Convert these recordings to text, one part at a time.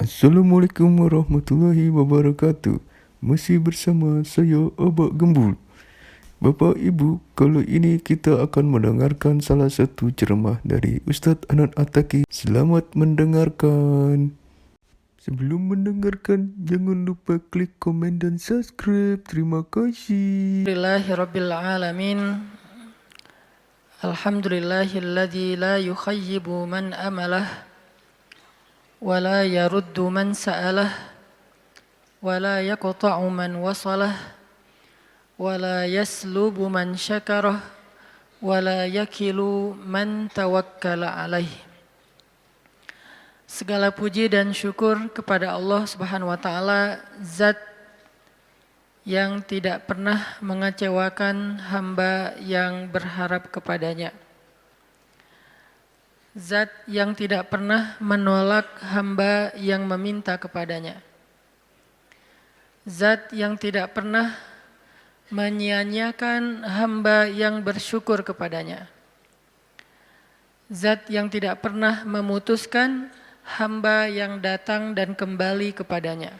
Assalamualaikum warahmatullahi wabarakatuh. Masih bersama saya Abak Gembul. Bapak Ibu, kali ini kita akan mendengarkan salah satu ceramah dari Ustadz Anand Attaqi. Selamat mendengarkan. Sebelum mendengarkan, jangan lupa klik komen dan subscribe. Terima kasih. Alhamdulillahirrabbilalamin. Alhamdulillahilladzi la yukhayyibu man amalah wa la yaruddu man sa'alah wa la yaqta'u man wasalah wa la yaslubu man syakarah wa la yakilu man tawakkala alaih. Segala puji dan syukur kepada Allah Subhanahu wa taala, zat yang tidak pernah mengecewakan hamba yang berharap kepadanya. Zat yang tidak pernah menolak hamba yang meminta kepadanya. Zat yang tidak pernah menyia-nyiakan hamba yang bersyukur kepadanya. Zat yang tidak pernah memutuskan hamba yang datang dan kembali kepadanya.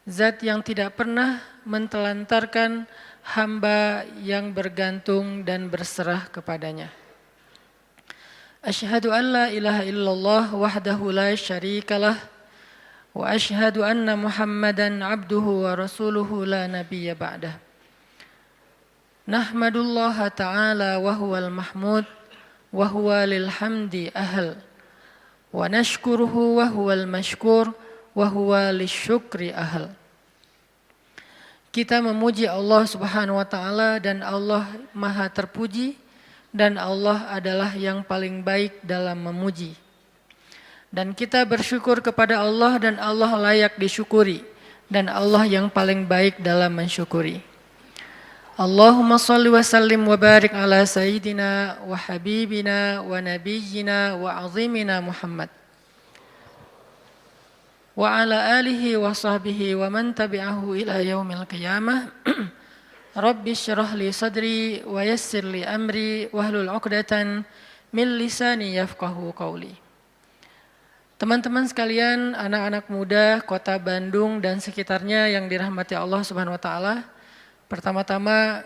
Zat yang tidak pernah mentelantarkan hamba yang bergantung dan berserah kepadanya. Asyhadu an la ilaha illallah wahdahu la syarikalah wa asyhadu anna Muhammadan abduhu wa rasuluhu la nabiyya ba'dah. Nahmadullaha ta'ala wa huwal mahmud wa huwa lil hamdi ahl wa nashkuruhu wa huwal mashkur wa huwa lisyukri ahl. Kita memuji Allah Subhanahu wa taala dan Allah Maha terpuji dan Allah adalah yang paling baik dalam memuji. Dan kita bersyukur kepada Allah dan Allah layak disyukuri dan Allah yang paling baik dalam mensyukuri. Allahumma salli wa sallim wa barik ala sayyidina wa habibina wa nabiyyina wa azimina Muhammad wa ala alihi wa sahbihi wa man tabi'ahu ila yaumil qiyamah. Rabbi syrah li sadri wa yassir li amri wahlul 'uqdatan min lisani yafqahu qawli. Teman-teman sekalian, anak-anak muda Kota Bandung dan sekitarnya yang dirahmati Allah Subhanahu wa taala. Pertama-tama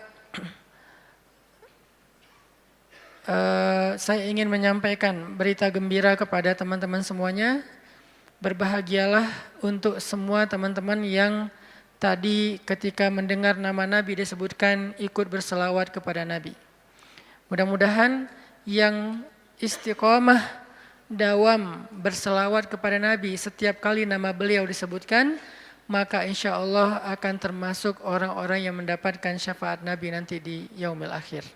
saya ingin menyampaikan berita gembira kepada teman-teman semuanya. Berbahagialah untuk semua teman-teman yang tadi ketika mendengar nama Nabi disebutkan ikut berselawat kepada Nabi. Mudah-mudahan yang istiqomah dawam berselawat kepada Nabi setiap kali nama beliau disebutkan, maka insya Allah akan termasuk orang-orang yang mendapatkan syafaat Nabi nanti di yaumil akhir.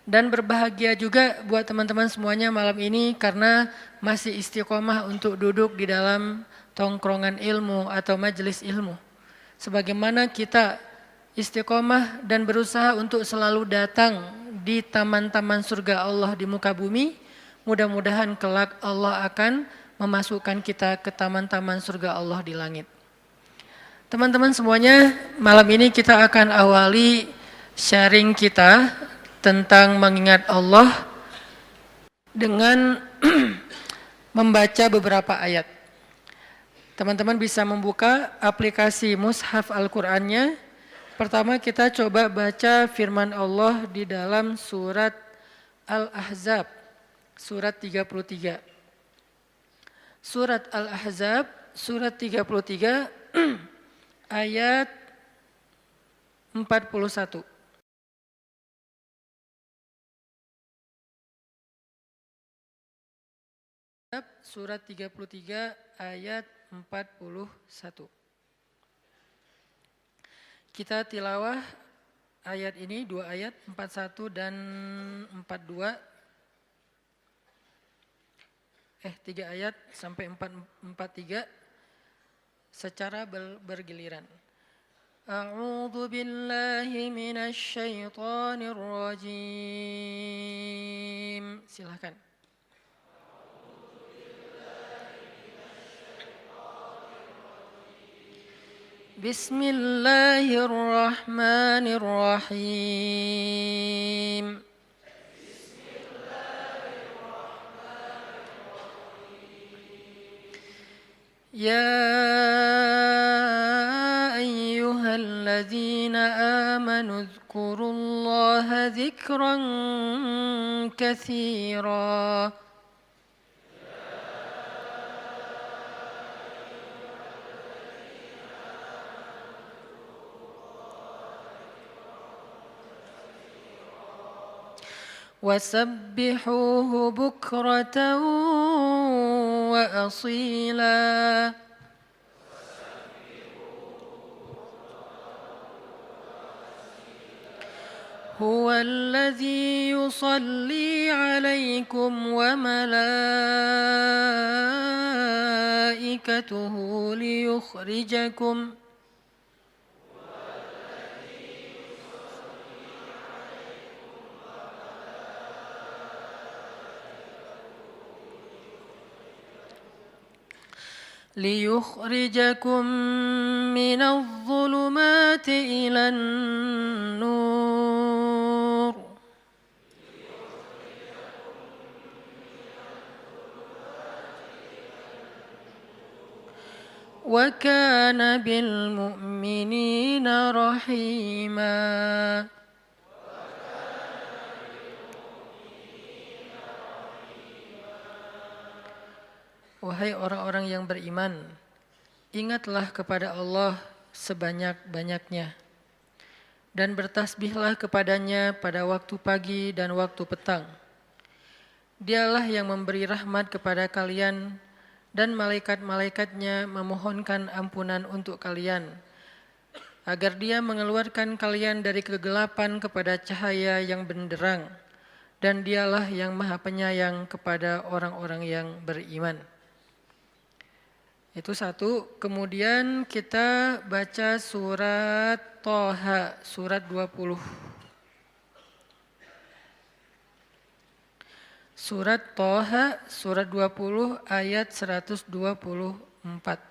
Dan berbahagia juga buat teman-teman semuanya malam ini karena masih istiqomah untuk duduk di dalam tongkrongan ilmu atau majelis ilmu. Sebagaimana kita istiqomah dan berusaha untuk selalu datang di taman-taman surga Allah di muka bumi, mudah-mudahan kelak Allah akan memasukkan kita ke taman-taman surga Allah di langit. Teman-teman semuanya, malam ini kita akan awali sharing kita tentang mengingat Allah dengan membaca beberapa ayat. Teman-teman bisa membuka aplikasi Mushaf Al-Qur'annya. Pertama kita coba baca firman Allah di dalam surat Al-Ahzab, surat 33. Surat Al-Ahzab, surat 33, ayat 41. Surat 33 ayat 41. Kita tilawah ayat ini, dua ayat, 41 dan 42. 3 ayat sampai 43 secara bergiliran. A'udzu billahi minasy syaithanir rajim. Silakan. Bismillahirrahmanirrahim. يا أيها الذين آمنوا اذكروا الله ذكرا كثيرا وسبحوه بكرة وأصيلا هو الذي يصلي عليكم وملائكته ليخرجكم من الظلمات إلى النور وكان بالمؤمنين رحيما. Wahai orang-orang yang beriman, ingatlah kepada Allah sebanyak-banyaknya dan bertasbihlah kepadanya pada waktu pagi dan waktu petang. Dialah yang memberi rahmat kepada kalian dan malaikat-malaikatnya memohonkan ampunan untuk kalian agar Dia mengeluarkan kalian dari kegelapan kepada cahaya yang benderang, dan Dialah yang Maha Penyayang kepada orang-orang yang beriman. Itu satu. Kemudian kita baca surat Thaha, surat 20. Surat Thaha, surat 20 ayat 124.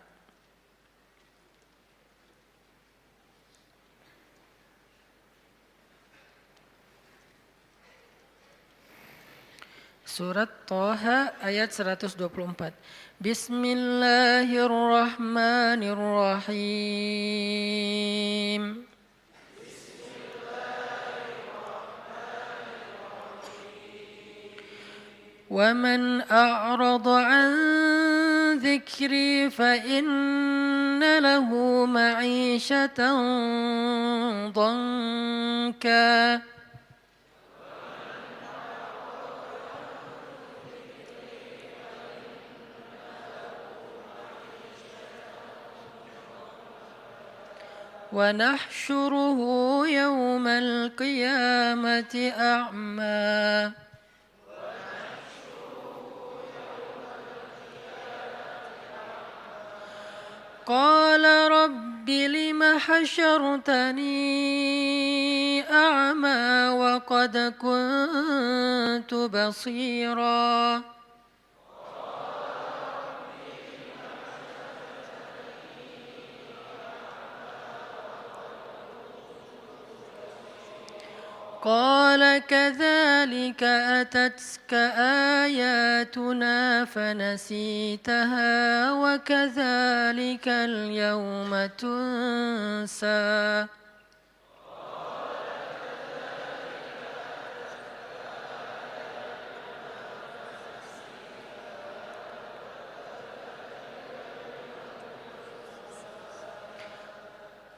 Surat Thaha ayat 124. Bismillahirrahmanirrahim. وَمَنْ أَعْرَضَ عَنْ ذِكْرِي فَإِنَّ لَهُ مَعِيشَةً ضَنْكًا وَنَحْشُرُهُ يَوْمَ الْقِيَامَةِ أَعْمَى قال رب لم حشرتني أعمى وقد كنت بصيرا قال كذلك أتتك آياتنا فنسيتها وكذلك اليوم تنسى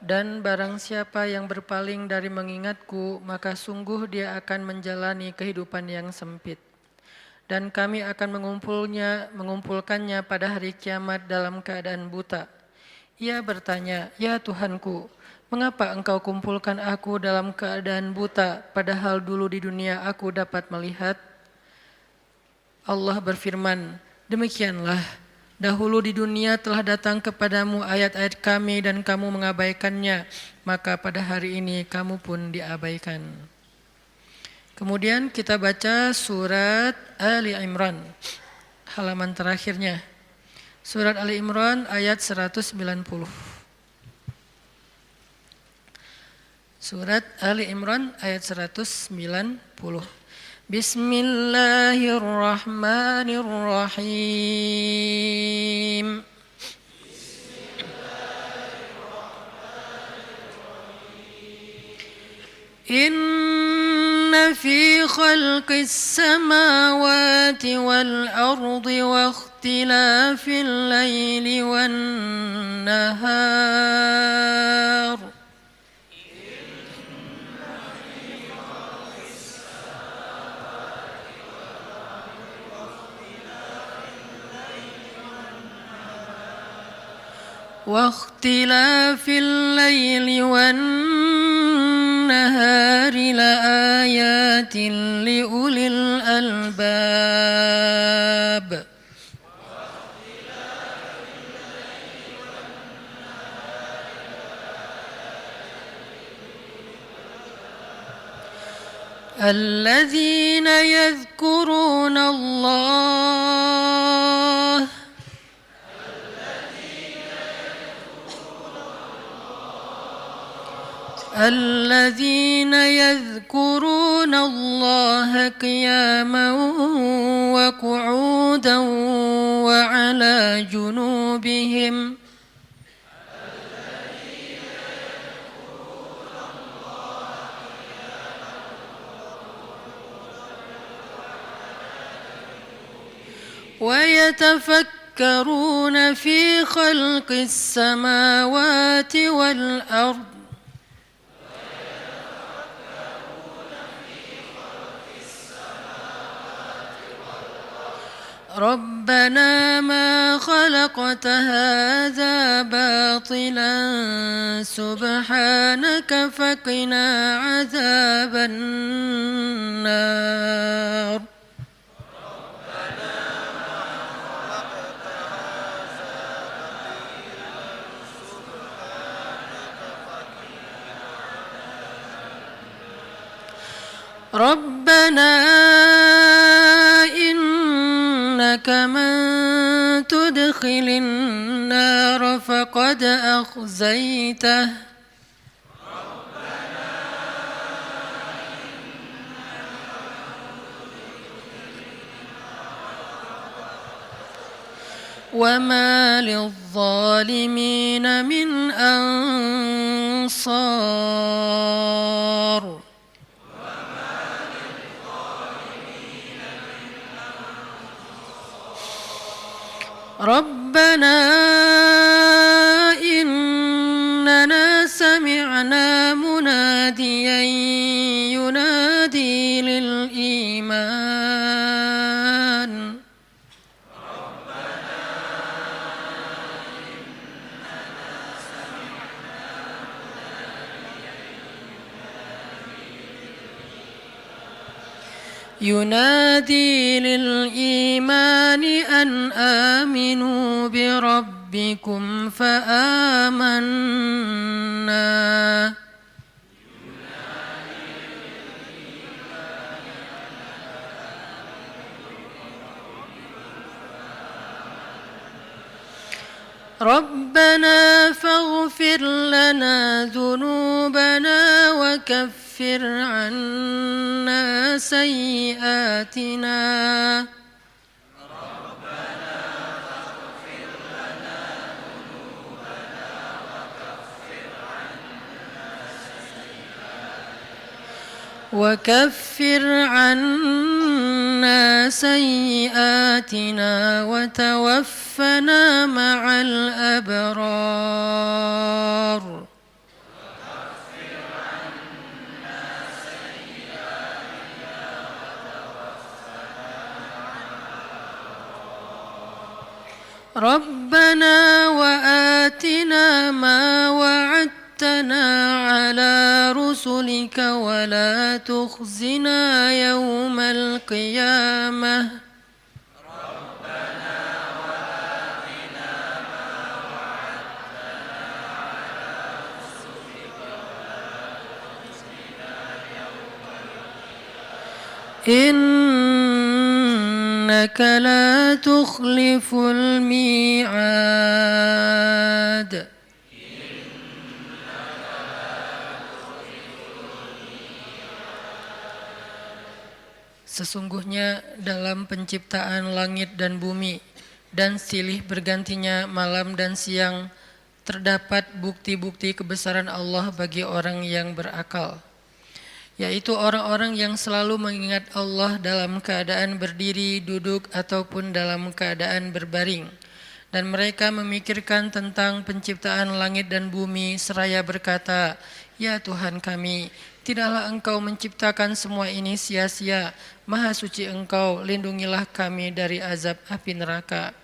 Dan barang siapa yang berpaling dari mengingatku, maka sungguh dia akan menjalani kehidupan yang sempit. Dan kami akan mengumpulkannya pada hari kiamat dalam keadaan buta. Ia bertanya, "Ya Tuhanku, mengapa Engkau kumpulkan aku dalam keadaan buta, padahal dulu di dunia aku dapat melihat?" Allah berfirman, "Demikianlah. Dahulu di dunia telah datang kepadamu ayat-ayat kami dan kamu mengabaikannya, maka pada hari ini kamu pun diabaikan." Kemudian kita baca surat Ali Imran, halaman terakhirnya. Surat Ali Imran ayat 190. Surat Ali Imran ayat 190. Bismillahirrahmanirrahim. إن في خلق السماوات والأرض واختلاف الليل والنهار لآيات لأولي الألباب الذين يذكرون الله قياما وقعودا وعلى جنوبهم ويتفكرون في خلق السماوات والأرض ربنا ما خلقت هذا باطلا سبحانك فقنا عذاب النار ربنا إنك من تدخل النار فقد أخزيته وما للظالمين من أنصار ربنا إننا سمعنا مناديا ينادي للإيمان أن آمنوا بربكم فآمنا ربنا فاغفر لنا ذنوبنا وكفر عنا سيئاتنا وتوفنا مع الأبرار ربنا وآتنا ما وعدتنا على رسلك ولا تخزنا يوم القيامة إنك لا تخلف الميعاد Sesungguhnya dalam penciptaan langit dan bumi dan silih bergantinya malam dan siang terdapat bukti-bukti kebesaran Allah bagi orang yang berakal. yaitu orang-orang yang selalu mengingat Allah dalam keadaan berdiri, duduk, ataupun dalam keadaan berbaring. Dan mereka memikirkan tentang penciptaan langit dan bumi seraya berkata, "Ya Tuhan kami, tidaklah Engkau menciptakan semua ini sia-sia. Maha suci Engkau, lindungilah kami dari azab api neraka."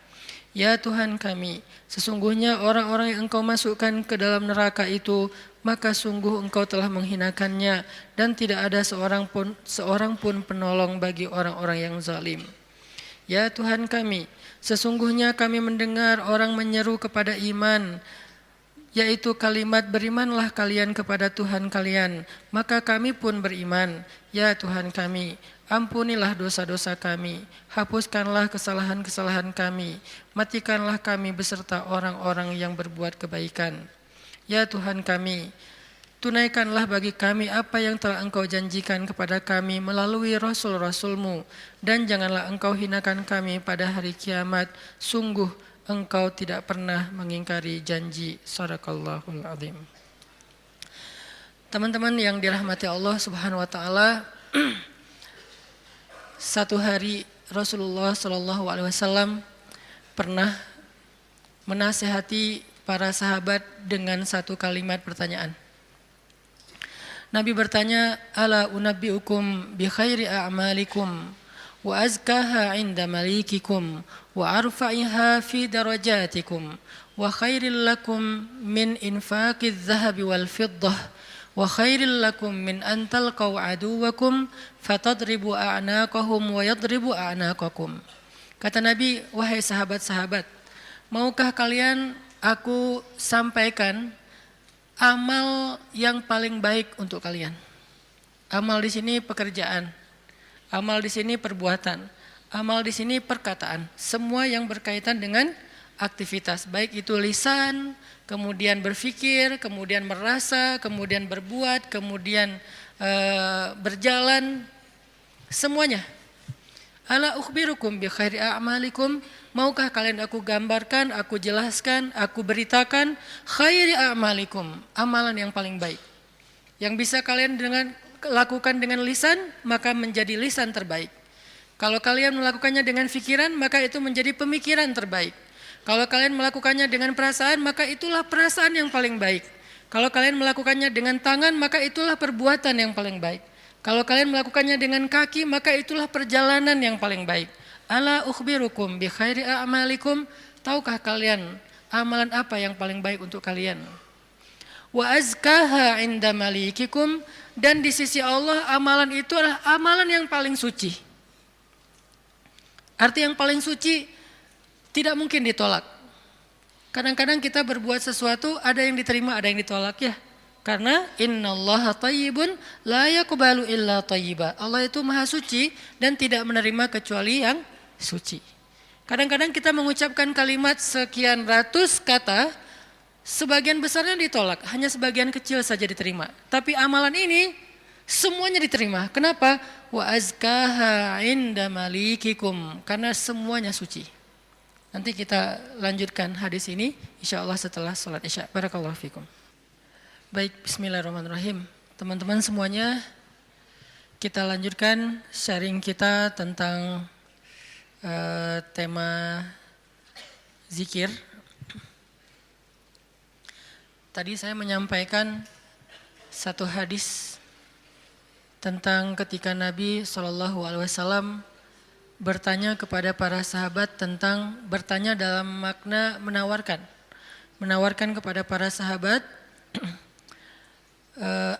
Ya Tuhan kami, sesungguhnya orang-orang yang Engkau masukkan ke dalam neraka itu, maka sungguh Engkau telah menghinakannya dan tidak ada seorang pun penolong bagi orang-orang yang zalim. Ya Tuhan kami, sesungguhnya kami mendengar orang menyeru kepada iman, yaitu kalimat berimanlah kalian kepada Tuhan kalian, maka kami pun beriman. Ya Tuhan kami, ampunilah dosa-dosa kami, hapuskanlah kesalahan-kesalahan kami, matikanlah kami beserta orang-orang yang berbuat kebaikan. Ya Tuhan kami, tunaikanlah bagi kami apa yang telah Engkau janjikan kepada kami melalui Rasul-Rasul-Mu, dan janganlah Engkau hinakan kami pada hari kiamat. Sungguh Engkau tidak pernah mengingkari janji. Shadaqallahul azim. Teman-teman yang dirahmati Allah Subhanahu wa taala, satu hari Rasulullah Shallallahu alaihi wasallam pernah menasihati para sahabat dengan satu kalimat pertanyaan. Nabi bertanya, "Ala unabbiukum bi khairi a'malikum wa azkaha 'inda malikikum wa arfa'iha fi darajatikum wa khairil lakum min infaqiz zahabi wal fiddah wa khairil lakum min an talqaw aduwakum fatadribu a'naqahum wa yadribu a'naqakum." Kata Nabi, "Wahai sahabat-sahabat, maukah kalian aku sampaikan amal yang paling baik untuk kalian?" Amal di sini pekerjaan, amal di sini perbuatan, amal di sini perkataan, semua yang berkaitan dengan aktivitas, baik itu lisan, kemudian berpikir, kemudian merasa, kemudian berbuat, kemudian berjalan, semuanya. Ala ukhbirukum bi khairi a'malikum, maukah kalian aku gambarkan, aku jelaskan, aku beritakan khairi a'malikum, amalan yang paling baik. Yang bisa kalian lakukan dengan lisan, maka menjadi lisan terbaik. Kalau kalian melakukannya dengan pikiran, maka itu menjadi pemikiran terbaik. Kalau kalian melakukannya dengan perasaan, maka itulah perasaan yang paling baik. Kalau kalian melakukannya dengan tangan, maka itulah perbuatan yang paling baik. Kalau kalian melakukannya dengan kaki, maka itulah perjalanan yang paling baik. Ala ukhbirukum bi khairi a'malikum, tahukah kalian amalan apa yang paling baik untuk kalian? Wa azkaha 'inda malikikum, dan di sisi Allah amalan itu adalah amalan yang paling suci. Arti yang paling suci tidak mungkin ditolak. Kadang-kadang kita berbuat sesuatu, ada yang diterima, ada yang ditolak ya. Karena innallaha thayyibun la yaqbalu illa thayyiba. Allah itu maha suci dan tidak menerima kecuali yang suci. Kadang-kadang kita mengucapkan kalimat sekian ratus kata, sebagian besarnya ditolak, hanya sebagian kecil saja diterima. Tapi amalan ini semuanya diterima. Kenapa? Wa azkaha 'inda malikikum, karena semuanya suci. Nanti kita lanjutkan hadis ini insyaallah setelah salat Isya. Barakallahu fikum. Baik, bismillahirrahmanirrahim. Teman-teman semuanya, kita lanjutkan sharing kita tentang tema zikir. Tadi saya menyampaikan satu hadis tentang ketika Nabi SAW bertanya kepada para sahabat tentang, bertanya dalam makna menawarkan kepada para sahabat,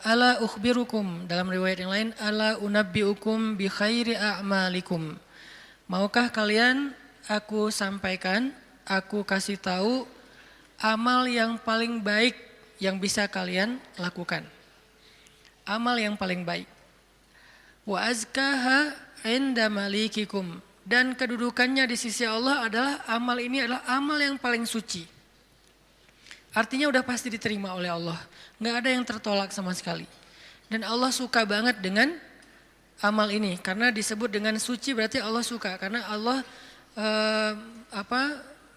ala ukhbirukum, dalam riwayat yang lain, ala unabbiukum bi khairi a'malikum. Maukah kalian aku sampaikan, aku kasih tahu amal yang paling baik yang bisa kalian lakukan. Amal yang paling baik. Wa azkaha 'inda malikikum, dan kedudukannya di sisi Allah adalah amal ini adalah amal yang paling suci. Artinya udah pasti diterima oleh Allah. Nggak ada yang tertolak sama sekali. Dan Allah suka banget dengan amal ini. Karena disebut dengan suci berarti Allah suka. Karena Allah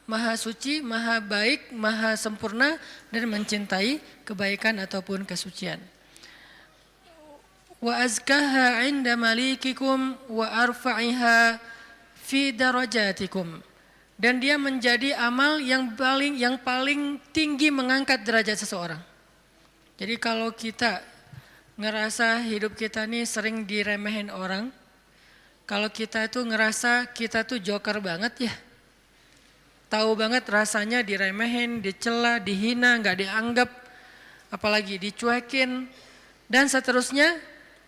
maha suci, maha baik, maha sempurna dan mencintai kebaikan ataupun kesucian. wa azkaha 'inda malikikum wa arfa'iha fi darajatikum. Dan dia menjadi amal yang paling tinggi mengangkat derajat seseorang. Jadi kalau kita ngerasa hidup kita nih sering diremehin orang, kalau kita tuh ngerasa kita tuh joker banget ya, tahu banget rasanya diremehin, dicela, dihina, nggak dianggap, apalagi dicuekin, dan seterusnya,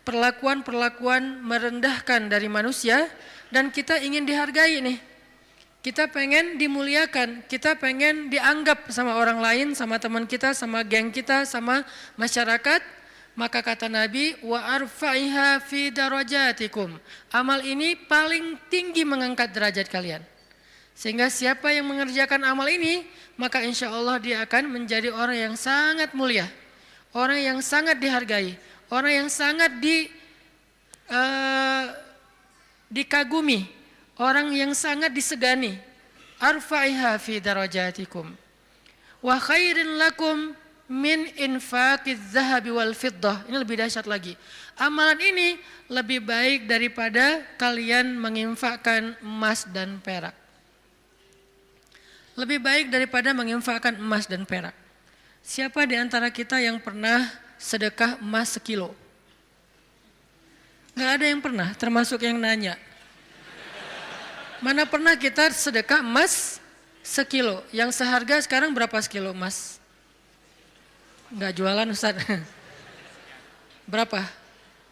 perlakuan-perlakuan merendahkan dari manusia, dan kita ingin dihargai nih. Kita pengen dimuliakan, kita pengen dianggap sama orang lain, sama teman kita, sama geng kita, sama masyarakat. Maka kata Nabi, wa arfa'iha fi darajatikum. Amal ini paling tinggi mengangkat derajat kalian. Sehingga siapa yang mengerjakan amal ini, maka insya Allah dia akan menjadi orang yang sangat mulia, orang yang sangat dihargai, orang yang sangat dikagumi, orang yang sangat disegani. Arfa'iha fi darajatikum wa khairin lakum min infaqiz zahabi wal fiddah. Ini lebih dahsyat lagi. Amalan ini lebih baik daripada kalian menginfakkan emas dan perak. Lebih baik daripada menginfakkan emas dan perak. Siapa di antara kita yang pernah sedekah emas 1 kilo? Gak ada yang pernah, termasuk yang nanya. Mana pernah kita sedekah emas 1 kilo? Yang seharga sekarang berapa sekilo emas? Enggak jualan Ustaz. Berapa?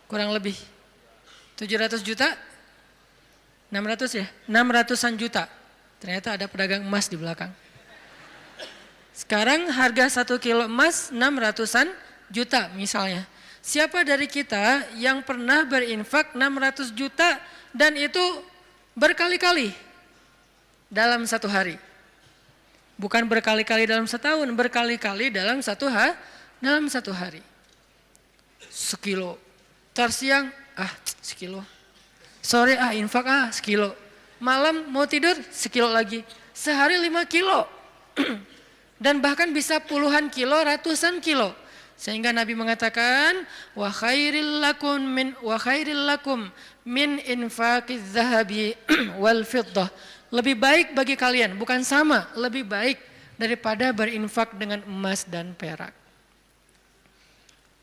Kurang lebih 700 juta? 600 ya? 600-an juta. Ternyata ada pedagang emas di belakang. Sekarang harga 1 kilo emas 600-an juta misalnya. Siapa dari kita yang pernah berinfak 600 juta dan itu berkali-kali dalam 1 hari? Bukan berkali-kali dalam setahun, berkali-kali dalam 1 hari. 1 kilo. Ntar siang, 1 kilo. Sore, infak, 1 kilo. Malam mau tidur, 1 kilo lagi. Sehari 5 kilo. Dan bahkan bisa puluhan kilo, ratusan kilo. Sehingga Nabi mengatakan, wa khairil lakum min infaqiz zahabi wal fiddah. Lebih baik bagi kalian, bukan sama, lebih baik daripada berinfak dengan emas dan perak.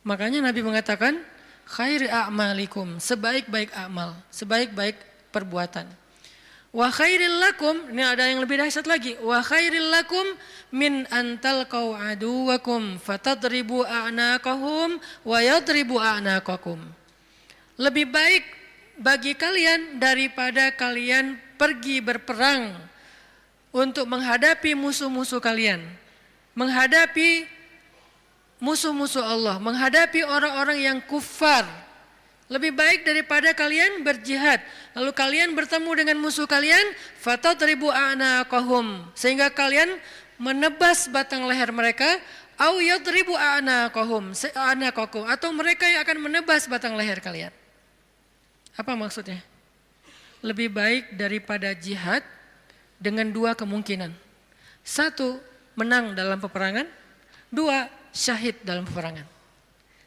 Makanya Nabi mengatakan, khairi a'malikum, sebaik-baik amal, sebaik-baik perbuatan. Wa khairil lakum, ini ada yang lebih dahsyat lagi. Wa khairil lakum min antalqau aduwakum fatadribu a'naqahum wa yadribu a'naqakum. Lebih baik bagi kalian daripada kalian pergi berperang untuk menghadapi musuh-musuh kalian, menghadapi musuh-musuh Allah, menghadapi orang-orang yang kufar. Lebih baik daripada kalian berjihad, lalu kalian bertemu dengan musuh kalian, fatadribu a'naqahum, sehingga kalian menebas batang leher mereka, au yadribu a'naqahum, atau mereka yang akan menebas batang leher kalian. Apa maksudnya? Lebih baik daripada jihad dengan 2 kemungkinan. 1, menang dalam peperangan. 2, syahid dalam peperangan.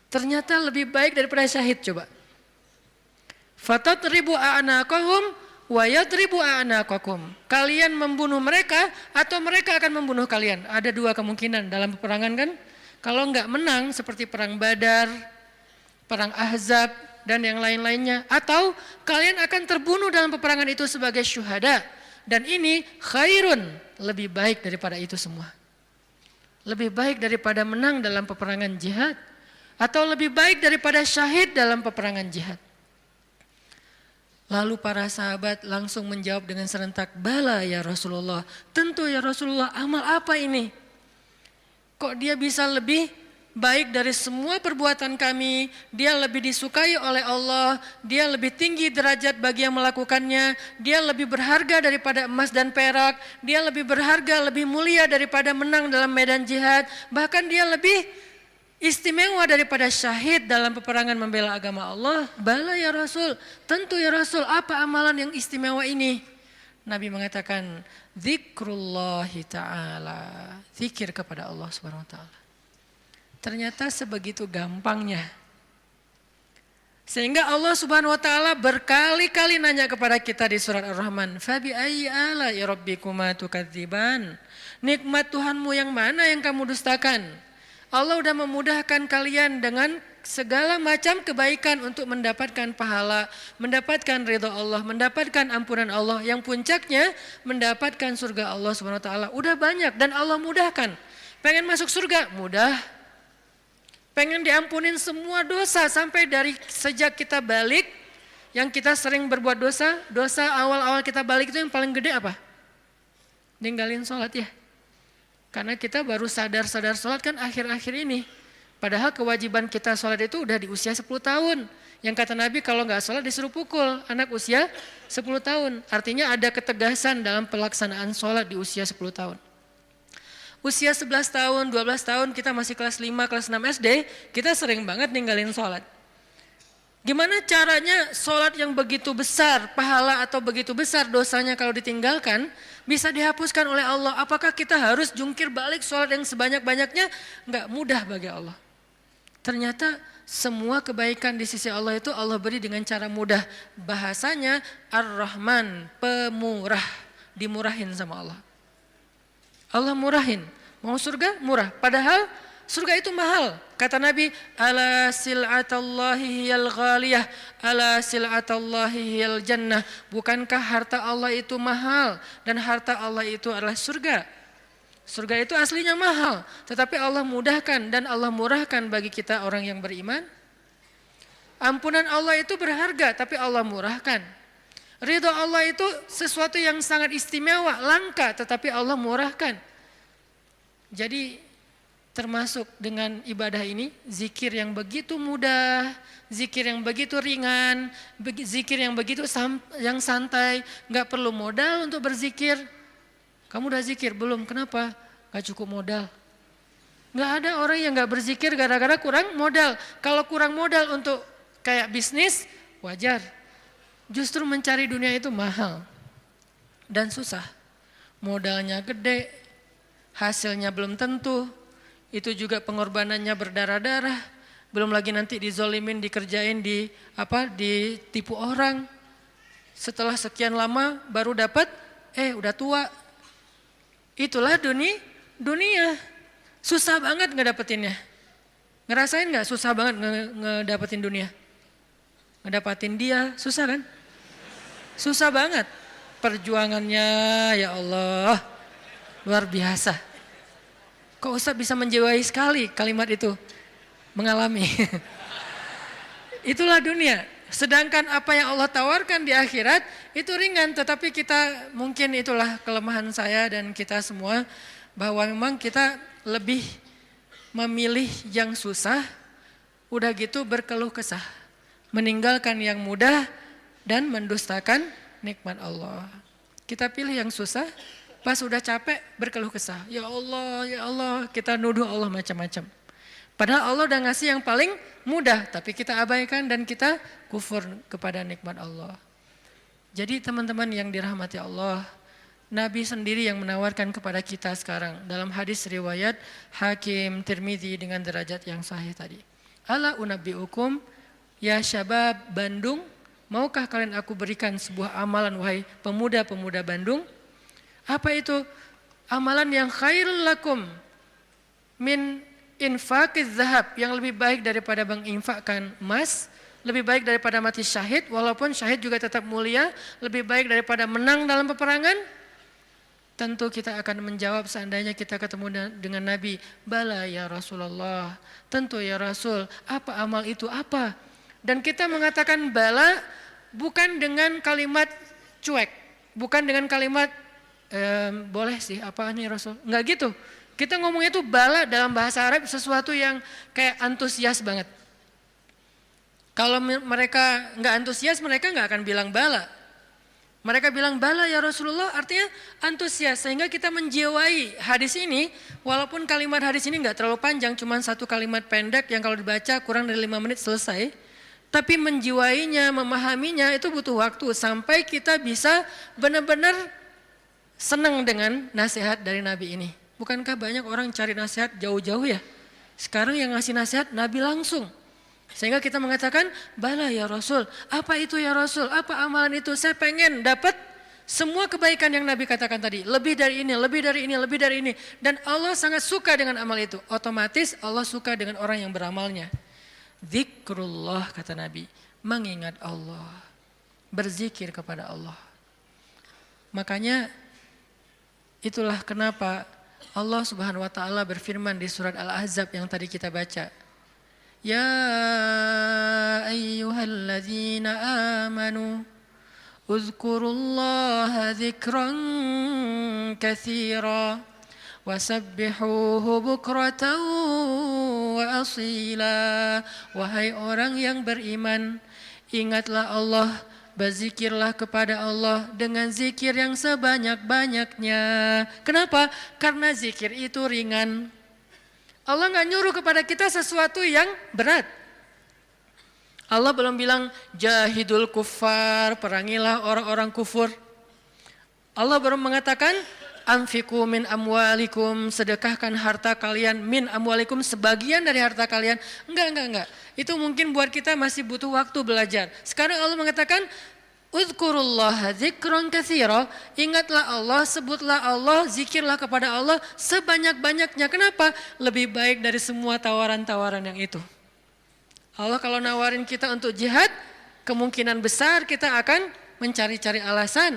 Ternyata lebih baik daripada syahid, coba. Fatadribu a'naqahum wa yadribu a'naqakum. Kalian membunuh mereka atau mereka akan membunuh kalian. Ada 2 kemungkinan dalam peperangan kan? Kalau enggak menang seperti perang Badar, perang Ahzab, dan yang lain-lainnya. Atau kalian akan terbunuh dalam peperangan itu sebagai syuhada. Dan ini khairun, lebih baik daripada itu semua. Lebih baik daripada menang dalam peperangan jihad. Atau lebih baik daripada syahid dalam peperangan jihad. Lalu para sahabat langsung menjawab dengan serentak, bala ya Rasulullah. Tentu ya Rasulullah, amal apa ini? Kok dia bisa lebih baik dari semua perbuatan kami, dia lebih disukai oleh Allah, dia lebih tinggi derajat bagi yang melakukannya, dia lebih berharga daripada emas dan perak, dia lebih berharga, lebih mulia daripada menang dalam medan jihad, bahkan dia lebih istimewa daripada syahid dalam peperangan membela agama Allah. Bala ya Rasul, tentu ya Rasul, apa amalan yang istimewa ini? Nabi mengatakan, zikrullahi ta'ala, zikir kepada Allah subhanahu wa ta'ala. Ternyata sebegitu gampangnya, Sehingga Allah Subhanahu wa taala berkali-kali nanya kepada kita di surat Ar-Rahman, "Fabi ayyi ala'i rabbikuma tukadziban?" Nikmat Tuhanmu yang mana yang kamu dustakan? Allah sudah memudahkan kalian dengan segala macam kebaikan untuk mendapatkan pahala, mendapatkan ridha Allah, mendapatkan ampunan Allah, yang puncaknya mendapatkan surga Allah Subhanahu wa taala. Udah banyak dan Allah mudahkan. Pengen masuk surga? Mudah. Pengen diampunin semua dosa sampai dari sejak kita balik, yang kita sering berbuat dosa, dosa awal-awal kita balik itu yang paling gede apa? Ninggalin sholat ya. Karena kita baru sadar-sadar sholat kan akhir-akhir ini. Padahal kewajiban kita sholat itu udah di usia 10 tahun. Yang kata Nabi kalau nggak sholat disuruh pukul anak usia 10 tahun. Artinya ada ketegasan dalam pelaksanaan sholat di usia 10 tahun. Usia 11 tahun, 12 tahun kita masih kelas 5, kelas 6 SD, kita sering banget ninggalin sholat. Gimana caranya sholat yang begitu besar pahala atau begitu besar dosanya kalau ditinggalkan bisa dihapuskan oleh Allah? Apakah kita harus jungkir balik sholat yang sebanyak-banyaknya? Enggak mudah bagi Allah. Ternyata semua kebaikan di sisi Allah itu Allah beri dengan cara mudah. Bahasanya Ar-Rahman, pemurah, dimurahin sama Allah. Allah murahin. Mau surga? Murah. Padahal surga itu mahal. Kata Nabi, ala sil'atallahi hiyal ghaliyah, ala sil'atallahi hiyal jannah. Bukankah harta Allah itu mahal dan harta Allah itu adalah surga? Surga itu aslinya mahal, tetapi Allah mudahkan dan Allah murahkan bagi kita orang yang beriman. Ampunan Allah itu berharga, tapi Allah murahkan. Ridho Allah itu sesuatu yang sangat istimewa, langka, tetapi Allah murahkan. Jadi termasuk dengan ibadah ini, zikir yang begitu mudah, zikir yang begitu ringan, zikir yang begitu yang santai, nggak perlu modal untuk berzikir. Kamu udah zikir belum? Kenapa? Nggak cukup modal. Nggak ada orang yang nggak berzikir gara-gara kurang modal. Kalau kurang modal untuk kayak bisnis, wajar. Justru mencari dunia itu mahal dan susah. Modalnya gede, hasilnya belum tentu. Itu juga pengorbanannya berdarah-darah. Belum lagi nanti dizolimin, dikerjain, ditipu orang. Setelah sekian lama baru dapat, udah tua. Itulah dunia. Susah banget ngedapetinnya. Ngerasain gak susah banget ngedapetin dunia? Ngedapatin dia, susah kan? Susah banget. Perjuangannya ya Allah, luar biasa. Kok Ustaz bisa menjiwai sekali kalimat itu? Mengalami. Itulah dunia. Sedangkan apa yang Allah tawarkan di akhirat itu ringan. Tetapi kita mungkin itulah kelemahan saya dan kita semua. Bahwa memang kita lebih memilih yang susah. Udah gitu berkeluh kesah. Meninggalkan yang mudah dan mendustakan nikmat Allah. Kita pilih yang susah. Pas udah capek berkeluh kesah. Ya Allah, kita nuduh Allah macam-macam. Padahal Allah udah ngasih yang paling mudah, tapi kita abaikan dan kita kufur kepada nikmat Allah. Jadi teman-teman yang dirahmati Allah, Nabi sendiri yang menawarkan kepada kita sekarang dalam hadis riwayat Hakim Tirmidzi dengan derajat yang sahih tadi. Ala unabbiukum ya syabab Bandung, maukah kalian aku berikan sebuah amalan wahai pemuda-pemuda Bandung? Apa itu? Amalan yang khairul lakum min infaqiz zahab, yang lebih baik daripada menginfakkan emas, lebih baik daripada mati syahid, walaupun syahid juga tetap mulia, lebih baik daripada menang dalam peperangan. Tentu kita akan menjawab seandainya kita ketemu dengan Nabi, bala ya Rasulullah, tentu ya Rasul, apa amal itu apa? Dan kita mengatakan bala bukan dengan kalimat cuek, bukan dengan kalimat boleh sih, apa nih Rasul? Enggak gitu. Kita ngomongnya itu bala dalam bahasa Arab sesuatu yang kayak antusias banget. Kalau mereka enggak antusias, mereka enggak akan bilang bala. Mereka bilang bala ya Rasulullah, artinya antusias. Sehingga kita menjiwai hadis ini, walaupun kalimat hadis ini enggak terlalu panjang, cuma satu kalimat pendek yang kalau dibaca kurang dari 5 menit selesai. Tapi menjiwainya, memahaminya itu butuh waktu sampai kita bisa benar-benar senang dengan nasihat dari Nabi ini. Bukankah banyak orang cari nasihat jauh-jauh ya? Sekarang yang ngasih nasihat Nabi langsung. Sehingga kita mengatakan, bala ya Rasul, apa itu ya Rasul, apa amalan itu, saya pengen dapat semua kebaikan yang Nabi katakan tadi, lebih dari ini, lebih dari ini, lebih dari ini. Dan Allah sangat suka dengan amal itu, otomatis Allah suka dengan orang yang beramalnya. Zikrullah kata Nabi, mengingat Allah, berzikir kepada Allah. Makanya itulah kenapa Allah Subhanahu wa taala berfirman di surat Al-Ahzab yang tadi kita baca. Ya ayyuhalladzina amanu uzkurullaha dzikran katsira wasabbihuhu bukratan wa asila. Wahai orang yang beriman, ingatlah Allah, berzikirlah kepada Allah dengan zikir yang sebanyak-banyaknya. Kenapa? Karena zikir itu ringan. Allah nggak nyuruh kepada kita sesuatu yang berat. Allah belum bilang jahidul kuffar, perangilah orang-orang kufur. Allah baru mengatakan anfiqu min amwalikum, sedekahkan harta kalian, min amwalikum, sebagian dari harta kalian. Enggak. Itu mungkin buat kita masih butuh waktu belajar. Sekarang Allah mengatakan uzkurullaha dzikran katsira, ingatlah Allah, sebutlah Allah, zikirlah kepada Allah sebanyak-banyaknya. Kenapa? Lebih baik dari semua tawaran-tawaran yang itu. Allah kalau nawarin kita untuk jihad, kemungkinan besar kita akan mencari-cari alasan.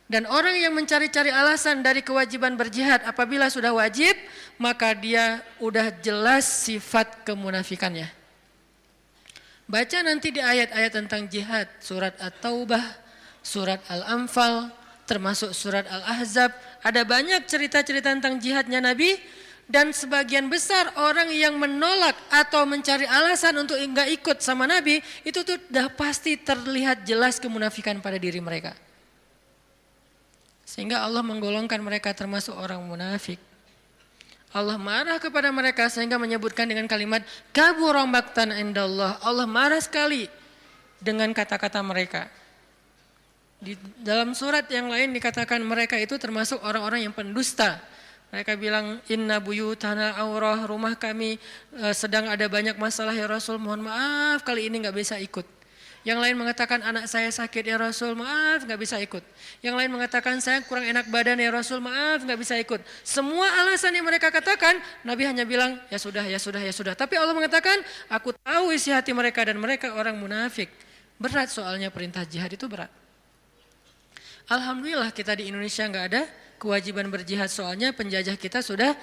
Dan orang yang mencari-cari alasan dari kewajiban berjihad apabila sudah wajib, maka dia udah jelas sifat kemunafikannya. Baca nanti di ayat-ayat tentang jihad, surat At-Taubah, surat Al-Anfal, termasuk surat Al-Ahzab. Ada banyak cerita-cerita tentang jihadnya Nabi, dan sebagian besar orang yang menolak atau mencari alasan untuk enggak ikut sama Nabi, itu tuh udah pasti terlihat jelas kemunafikan pada diri mereka. Sehingga Allah menggolongkan mereka termasuk orang munafik. Allah marah kepada mereka sehingga menyebutkan dengan kalimat kabura maqtan indallah. Allah marah sekali dengan kata-kata mereka. Di dalam surat yang lain dikatakan mereka itu termasuk orang-orang yang pendusta. Mereka bilang inna buyutana aurah, rumah kami sedang ada banyak masalah ya Rasul, mohon maaf kali ini enggak bisa ikut. Yang lain mengatakan anak saya sakit ya Rasul, maaf nggak bisa ikut. Yang lain mengatakan saya kurang enak badan ya Rasul, maaf nggak bisa ikut. Semua alasan yang mereka katakan, Nabi hanya bilang ya sudah, ya sudah, ya sudah. Tapi Allah mengatakan aku tahu isi hati mereka dan mereka orang munafik. Berat soalnya perintah jihad itu berat. Alhamdulillah kita di Indonesia nggak ada kewajiban berjihad, soalnya penjajah kita sudah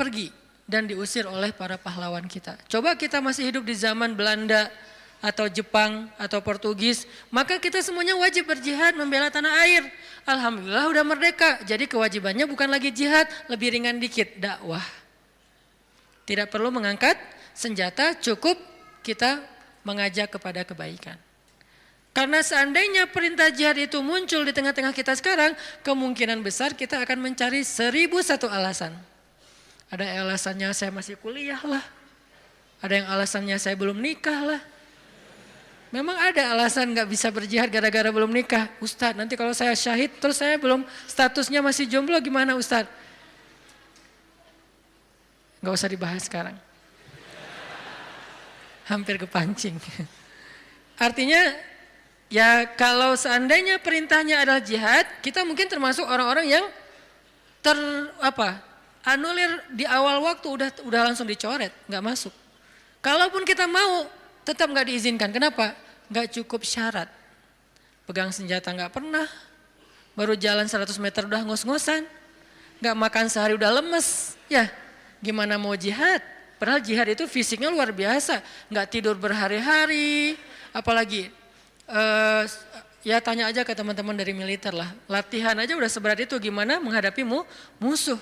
pergi dan diusir oleh para pahlawan kita. Coba kita masih hidup di zaman Belanda atau Jepang atau Portugis, maka kita semuanya wajib berjihad membela tanah air. Alhamdulillah udah merdeka, jadi kewajibannya bukan lagi jihad, lebih ringan dikit, dakwah. Tidak perlu mengangkat senjata, cukup kita mengajak kepada kebaikan. Karena seandainya perintah jihad itu muncul di tengah-tengah kita sekarang, kemungkinan besar kita akan mencari 1001 alasan. Ada alasannya saya masih kuliah lah, ada yang alasannya saya belum nikah lah. Memang ada alasan gak bisa berjihad gara-gara belum nikah. Ustadz, nanti kalau saya syahid terus saya belum, statusnya masih jomblo gimana Ustadz? Gak usah dibahas sekarang. Hampir kepancing. Artinya ya kalau seandainya perintahnya adalah jihad, kita mungkin termasuk orang-orang yang anulir di awal waktu udah langsung dicoret, gak masuk. Kalaupun kita mau, tetap nggak diizinkan. Kenapa? Nggak cukup syarat. Pegang senjata nggak pernah, baru jalan 100 meter udah ngos-ngosan, nggak makan sehari udah lemes. Ya, gimana mau jihad? Padahal jihad itu fisiknya luar biasa, nggak tidur berhari-hari, apalagi ya tanya aja ke teman-teman dari militer lah. Latihan aja udah seberat itu, gimana menghadapi musuh?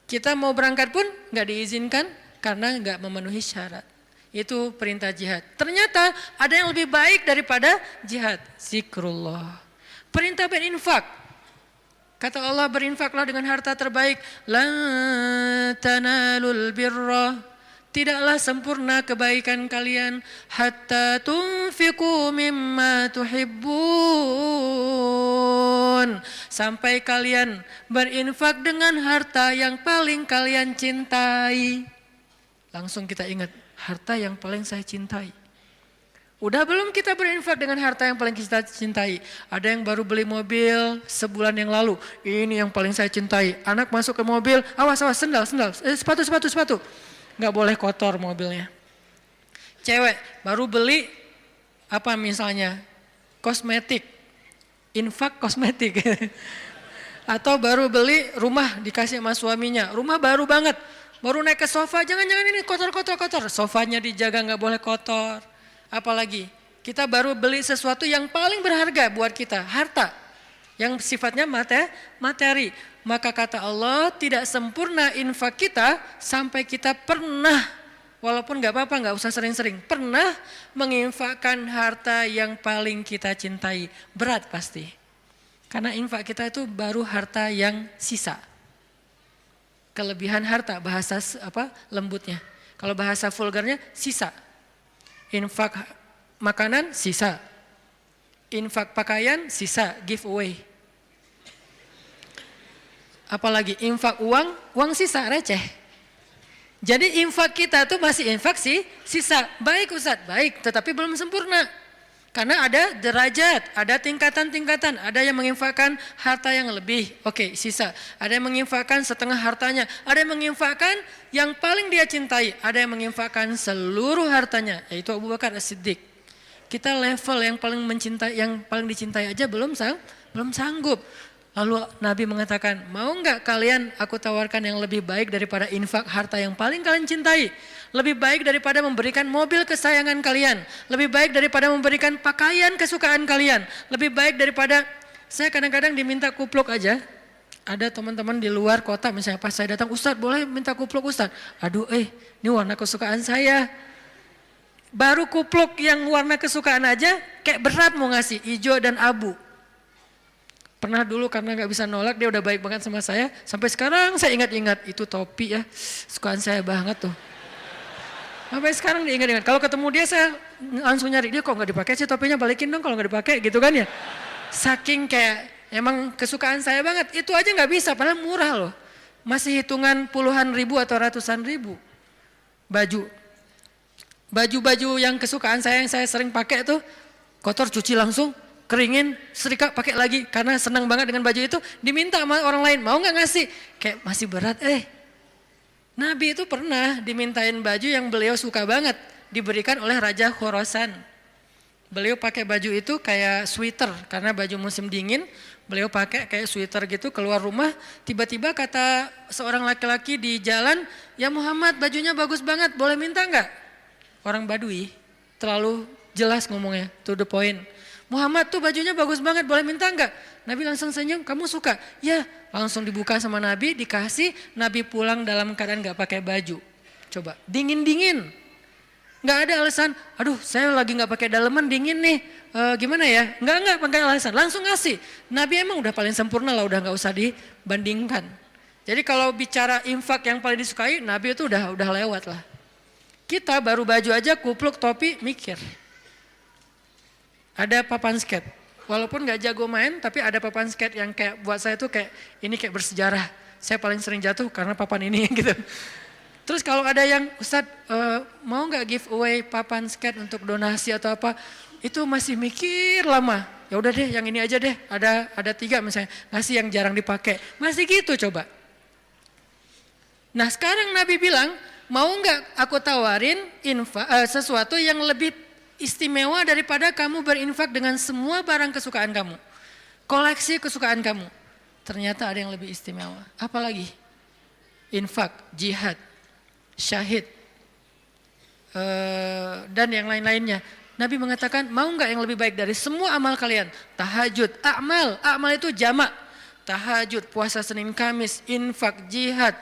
Kita mau berangkat pun nggak diizinkan karena nggak memenuhi syarat. Itu perintah jihad. Ternyata ada yang lebih baik daripada jihad. Zikrullah. Perintah berinfak. Kata Allah, berinfaklah dengan harta terbaik. Lan tanalul birra. Tidaklah sempurna kebaikan kalian. Hatta tunfiqu mimma tuhibbun. Sampai kalian berinfak dengan harta yang paling kalian cintai. langsung kita ingat, harta yang paling saya cintai. Udah belum kita berinfak dengan harta yang paling kita cintai? Ada yang baru beli mobil sebulan yang lalu. Ini yang paling saya cintai. Anak masuk ke mobil, awas, sendal, sepatu. Nggak boleh kotor mobilnya. Cewek baru beli apa misalnya? Kosmetik. Infak kosmetik. Atau baru beli rumah dikasih sama suaminya. Rumah baru banget. Baru naik ke sofa, jangan ini kotor. Sofanya dijaga nggak boleh kotor. Apalagi kita baru beli sesuatu yang paling berharga buat kita, harta yang sifatnya materi. Maka kata Allah, tidak sempurna infak kita sampai kita pernah, walaupun gak apa-apa, gak usah sering-sering, pernah menginfakkan harta yang paling kita cintai. Berat pasti, karena infak kita itu baru harta yang sisa. Kelebihan harta, bahasa lembutnya. Kalau bahasa vulgarnya, sisa. Infak makanan sisa, infak pakaian sisa, giveaway. Apalagi infak uang sisa, receh. Jadi infak kita tuh masih infak sisa. Baik Ustaz, baik, tetapi belum sempurna. Karena ada derajat, ada tingkatan-tingkatan. Ada yang menginfakkan harta yang lebih, oke, sisa. Ada yang menginfakkan setengah hartanya. Ada yang menginfakkan yang paling dia cintai. Ada yang menginfakkan seluruh hartanya, yaitu Abu Bakar As-Siddiq. Kita level yang paling dicintai aja belum sanggup. Lalu Nabi mengatakan, mau enggak kalian aku tawarkan yang lebih baik daripada infak harta yang paling kalian cintai? Lebih baik daripada memberikan mobil kesayangan kalian. Lebih baik daripada memberikan pakaian kesukaan kalian. Lebih baik daripada, saya kadang-kadang diminta kupluk aja. Ada teman-teman di luar kota misalnya, pas saya datang, Ustadz boleh minta kupluk Ustadz? Aduh ini warna kesukaan saya. Baru kupluk yang warna kesukaan aja kayak berat mau ngasih, hijau dan abu. Pernah dulu karena gak bisa nolak, dia udah baik banget sama saya. Sampai sekarang saya ingat-ingat, itu topi ya, sukaan saya banget tuh. Sampai sekarang diingat-ingat. Kalau ketemu dia saya langsung nyari, dia kok gak dipakai sih topinya, balikin dong kalau gak dipakai gitu kan ya. Saking kayak emang kesukaan saya banget, itu aja gak bisa padahal murah loh. Masih hitungan puluhan ribu atau ratusan ribu. Baju yang kesukaan saya yang saya sering pakai tuh, kotor cuci langsung, keringin, setrika, pakai lagi. Karena senang banget dengan baju itu, diminta sama orang lain, mau gak ngasih? Kayak masih berat, Nabi itu pernah dimintain baju yang beliau suka banget, diberikan oleh Raja Khorasan. Beliau pakai baju itu kayak sweater, karena baju musim dingin, beliau pakai kayak sweater gitu, keluar rumah, tiba-tiba kata seorang laki-laki di jalan, ya Muhammad bajunya bagus banget, boleh minta enggak? Orang Badui, terlalu jelas ngomongnya, to the point. Muhammad tuh bajunya bagus banget, boleh minta enggak? Nabi langsung senyum, kamu suka? Ya, langsung dibuka sama Nabi, dikasih. Nabi pulang dalam keadaan enggak pakai baju. Coba, dingin-dingin. Enggak ada alasan, aduh saya lagi enggak pakai daleman, dingin nih. Gimana ya? Enggak pakai alasan, langsung ngasih. Nabi emang udah paling sempurna lah, udah enggak usah dibandingkan. Jadi kalau bicara infak yang paling disukai, Nabi itu udah lewat lah. Kita baru baju aja, kupluk, topi, mikir. Ada papan skate, walaupun gak jago main, tapi ada papan skate yang kayak buat saya tuh kayak ini kayak bersejarah. Saya paling sering jatuh karena papan ini gitu. Terus kalau ada yang Ustadz mau gak give away papan skate untuk donasi atau apa, itu masih mikir lama. Ya udah deh, yang ini aja deh. Ada 3 misalnya, ngasih yang jarang dipakai. Masih gitu coba. Nah sekarang Nabi bilang, mau gak aku tawarin sesuatu yang lebih istimewa daripada kamu berinfak dengan semua barang kesukaan kamu. Koleksi kesukaan kamu. Ternyata ada yang lebih istimewa. Apalagi? Infak, jihad, syahid, dan yang lain-lainnya. Nabi mengatakan, mau enggak yang lebih baik dari semua amal kalian? Tahajud, amal itu jamak. Tahajud, puasa Senin Kamis, infak, jihad,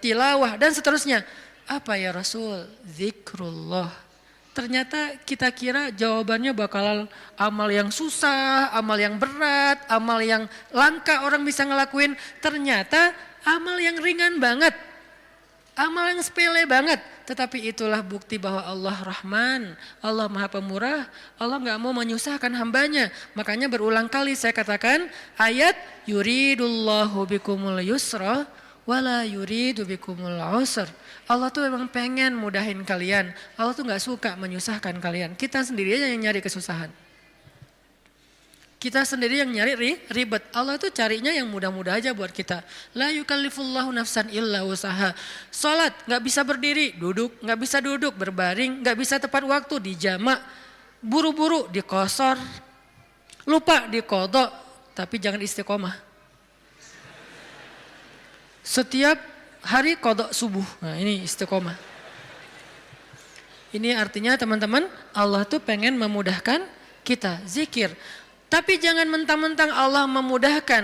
tilawah, dan seterusnya. Apa ya Rasul? Zikrullah. Ternyata kita kira jawabannya bakal amal yang susah, amal yang berat, amal yang langka orang bisa ngelakuin. Ternyata amal yang ringan banget, amal yang sepele banget. Tetapi itulah bukti bahwa Allah Rahman, Allah Maha Pemurah, Allah gak mau menyusahkan hambanya. Makanya berulang kali saya katakan ayat yuridullahu bikumul yusra wala yuridu bikumul usr. Allah tuh memang pengen mudahin kalian. Allah tuh nggak suka menyusahkan kalian. Kita sendiri aja yang nyari kesusahan. Kita sendiri yang nyari ribet. Allah tuh carinya yang mudah-mudah aja buat kita. La yukallifullahu nafsan illa usaha. Salat nggak bisa berdiri, duduk, nggak bisa duduk, berbaring, nggak bisa tepat waktu, dijamak, buru-buru, dikosor, lupa, dikodok, tapi jangan istiqomah. Setiap hari kodok subuh. Nah ini istiqomah. Ini artinya teman-teman, Allah tuh pengen memudahkan kita. Zikir. Tapi jangan mentang-mentang Allah memudahkan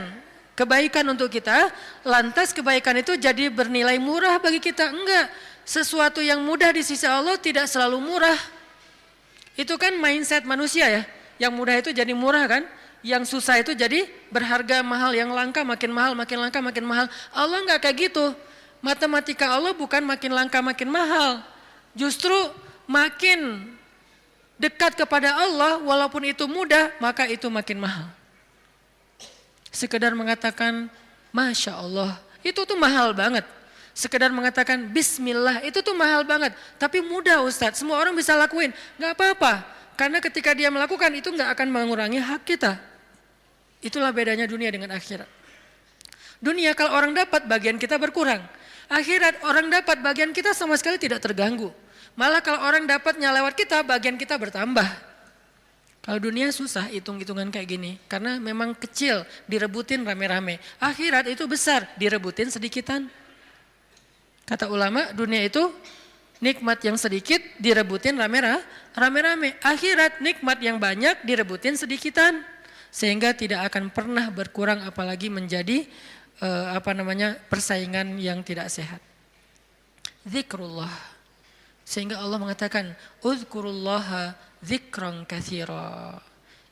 kebaikan untuk kita, lantas kebaikan itu jadi bernilai murah bagi kita. Enggak, sesuatu yang mudah di sisi Allah tidak selalu murah. Itu kan mindset manusia ya, yang mudah itu jadi murah kan, yang susah itu jadi berharga mahal, yang langka makin mahal, makin langka makin mahal. Allah enggak kayak gitu, matematika Allah bukan makin langka makin mahal, justru makin dekat kepada Allah walaupun itu mudah maka itu makin mahal. Sekedar mengatakan Masya Allah itu tuh mahal banget. Sekedar mengatakan Bismillah itu tuh mahal banget. Tapi mudah Ustadz, semua orang bisa lakuin. Gak apa-apa, karena ketika dia melakukan itu gak akan mengurangi hak kita. Itulah bedanya dunia dengan akhirat. Dunia kalau orang dapat bagian kita berkurang. Akhirat orang dapat bagian kita sama sekali tidak terganggu. Malah kalau orang dapatnya lewat kita, bagian kita bertambah. Kalau dunia susah hitung-hitungan kayak gini. Karena memang kecil, direbutin rame-rame. Akhirat itu besar, direbutin sedikitan. Kata ulama, dunia itu nikmat yang sedikit, direbutin rame-rame. Akhirat nikmat yang banyak, direbutin sedikitan. Sehingga tidak akan pernah berkurang, apalagi menjadi persaingan yang tidak sehat. Zikrullah. Sehingga Allah mengatakan, Uzkurullaha dzikran katsira.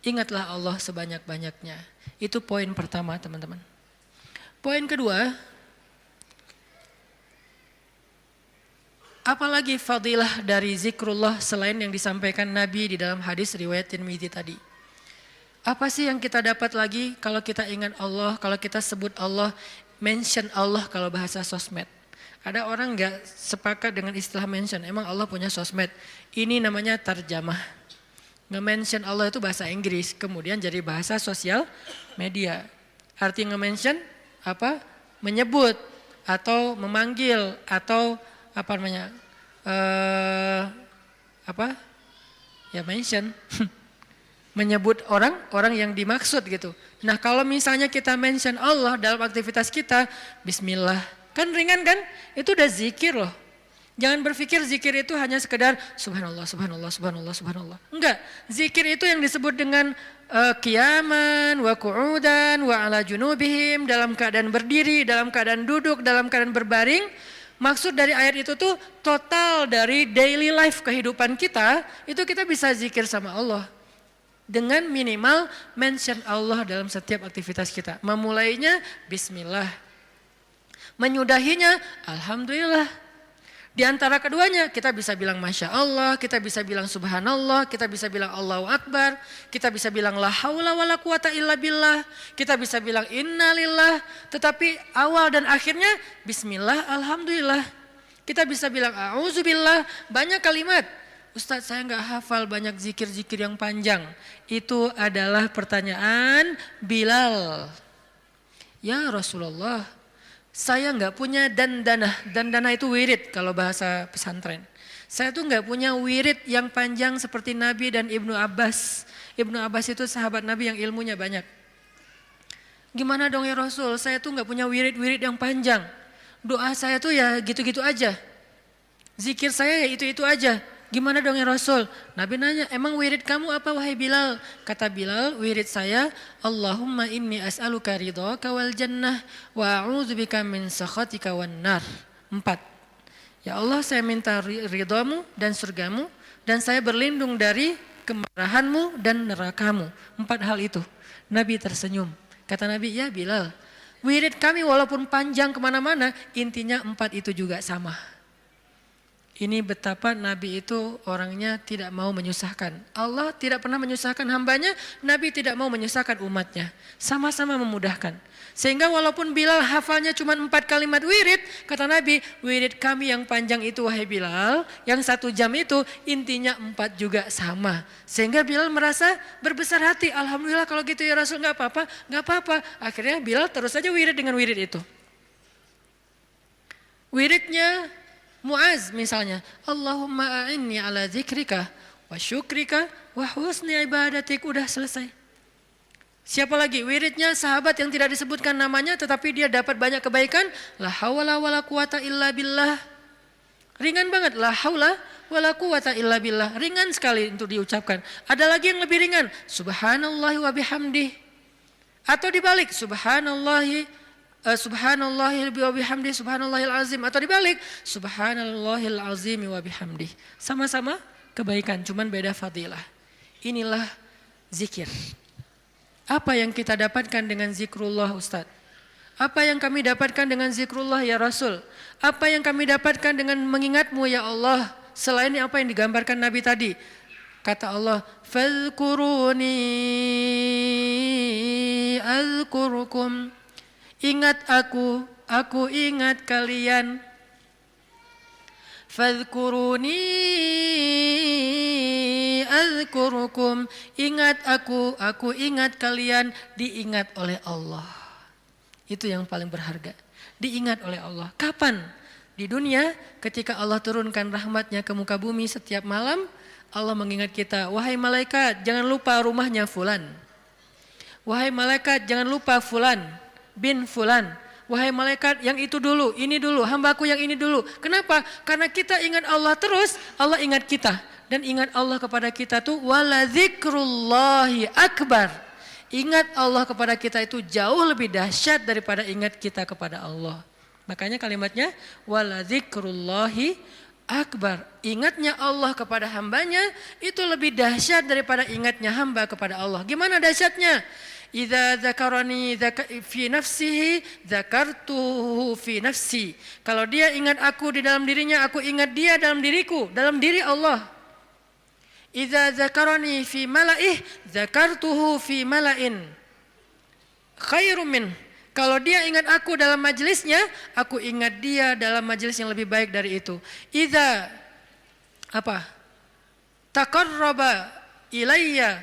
Ingatlah Allah sebanyak-banyaknya. Itu poin pertama teman-teman. Poin kedua, apalagi fadilah dari zikrullah selain yang disampaikan Nabi di dalam hadis riwayat Tirmidzi tadi. Apa sih yang kita dapat lagi kalau kita ingat Allah, kalau kita sebut Allah, mention Allah kalau bahasa sosmed. Ada orang nggak sepakat dengan istilah mention. Emang Allah punya sosmed. Ini namanya tarjamah. Nge-mention Allah itu bahasa Inggris. Kemudian jadi bahasa sosial media. Arti nge-mention apa? Menyebut atau memanggil atau apa namanya? Ya mention. Menyebut orang yang dimaksud gitu. Nah kalau misalnya kita mention Allah dalam aktivitas kita, Bismillah. Kan ringan kan? Itu udah zikir loh. Jangan berpikir zikir itu hanya sekedar subhanallah, subhanallah, subhanallah, subhanallah. Enggak, zikir itu yang disebut dengan qiyaman, wa qu'udan, wa ala junubihim, dalam keadaan berdiri, dalam keadaan duduk, dalam keadaan berbaring. Maksud dari ayat itu tuh total dari daily life kehidupan kita, itu kita bisa zikir sama Allah. Dengan minimal mention Allah dalam setiap aktivitas kita. Memulainya Bismillah. Menyudahinya, Alhamdulillah. Di antara keduanya kita bisa bilang Masya Allah, kita bisa bilang Subhanallah, kita bisa bilang Allahu Akbar, kita bisa bilang La haula wa la quwata illa billah, kita bisa bilang Innalillah, tetapi awal dan akhirnya Bismillah, Alhamdulillah. Kita bisa bilang A'udzubillah, banyak kalimat. Ustadz saya nggak hafal banyak zikir-zikir yang panjang. Itu adalah pertanyaan Bilal. Ya Rasulullah, saya nggak punya dandana itu wirid kalau bahasa pesantren. Saya tuh nggak punya wirid yang panjang seperti Nabi dan Ibnu Abbas. Ibnu Abbas itu sahabat Nabi yang ilmunya banyak. Gimana dong ya Rasul, saya tuh nggak punya wirid-wirid yang panjang. Doa saya tuh ya gitu-gitu aja. Zikir saya ya itu-itu aja. Gimana dong ya Rasul? Nabi nanya, emang wirid kamu apa wahai Bilal? Kata Bilal, wirid saya, Allahumma inni as'aluka ridhaka wal jannah wa a'udzubika min sakhatika wan nar. 4. Ya Allah, saya minta ridhamu dan surgamu dan saya berlindung dari kemarahanmu dan nerakamu. 4 hal itu. Nabi tersenyum. Kata Nabi, ya Bilal, wirid kami walaupun panjang kemana-mana, intinya 4 itu juga sama. Ini betapa Nabi itu orangnya tidak mau menyusahkan. Allah tidak pernah menyusahkan hambanya, Nabi tidak mau menyusahkan umatnya. Sama-sama memudahkan. Sehingga walaupun Bilal hafalnya cuma 4 kalimat wirid, kata Nabi, wirid kami yang panjang itu wahai Bilal, yang 1 jam itu intinya 4 juga sama. Sehingga Bilal merasa berbesar hati, alhamdulillah kalau gitu ya Rasul, gak apa-apa, gak apa-apa. Akhirnya Bilal terus saja wirid dengan wirid itu. Wiridnya Muaz misalnya, Allahumma a'inni ala zikrika wa syukrika wa husni ibadatik, udah selesai. Siapa lagi? Wiridnya sahabat yang tidak disebutkan namanya tetapi dia dapat banyak kebaikan. La haula wala quwata illa billah. Ringan banget. La haula wala quwata illa billah. Ringan sekali untuk diucapkan. Ada lagi yang lebih ringan. Subhanallahi wa bihamdih. Atau dibalik. Subhanallahil wa bihamdih. Subhanallahil azim. Atau dibalik. Subhanallahil azim wa bihamdih. Sama-sama kebaikan. Cuman beda fadilah. Inilah zikir. Apa yang kita dapatkan dengan zikrullah Ustaz? Apa yang kami dapatkan dengan zikrullah ya Rasul? Apa yang kami dapatkan dengan mengingatmu ya Allah? Selain apa yang digambarkan Nabi tadi. Kata Allah, "Fadhkuruni azkurukum." Ingat aku ingat kalian. Fadhkuruni azkurukum. Ingat aku ingat kalian, diingat oleh Allah. Itu yang paling berharga. Diingat oleh Allah. Kapan? Di dunia ketika Allah turunkan rahmatnya ke muka bumi setiap malam, Allah mengingat kita, wahai malaikat jangan lupa rumahnya fulan. Wahai malaikat jangan lupa fulan bin fulan. Wahai malaikat yang itu dulu, ini dulu, hambaku yang ini dulu. Kenapa? Karena kita ingat Allah terus, Allah ingat kita. Dan ingat Allah kepada kita tuh wala dzikrullahi akbar. Ingat Allah kepada kita itu jauh lebih dahsyat daripada ingat kita kepada Allah. Makanya kalimatnya wala dzikrullahi akbar. Ingatnya Allah kepada hambanya itu lebih dahsyat daripada ingatnya hamba kepada Allah. Gimana dahsyatnya? Idza dzakarani fi nafsihi dzakartuhu fi nafsi. Kalau dia ingat aku di dalam dirinya, aku ingat dia dalam diriku, dalam diri Allah. Idza dzakarani fi mala'ih dzakartuhu fi mala'in khairum min. Kalau dia ingat aku dalam majelisnya, aku ingat dia dalam majelis yang lebih baik dari itu. Idza taqarraba ilayya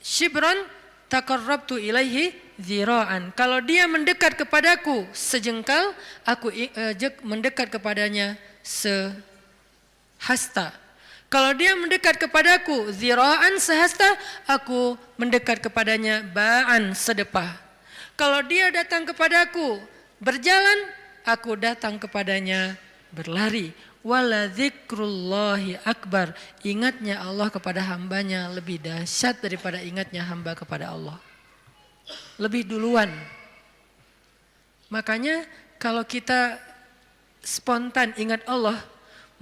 shibran taqarrabtu ilaihi zira'an. Kalau dia mendekat kepadaku sejengkal, aku mendekat kepadanya sehasta. Kalau dia mendekat kepadaku zira'an sehasta, aku mendekat kepadanya ba'an sedepah. Kalau dia datang kepadaku berjalan, aku datang kepadanya berlari. Wala dzikrullahi akbar. Ingatnya Allah kepada hambanya lebih dahsyat daripada ingatnya hamba kepada Allah. Lebih duluan. Makanya kalau kita spontan ingat Allah,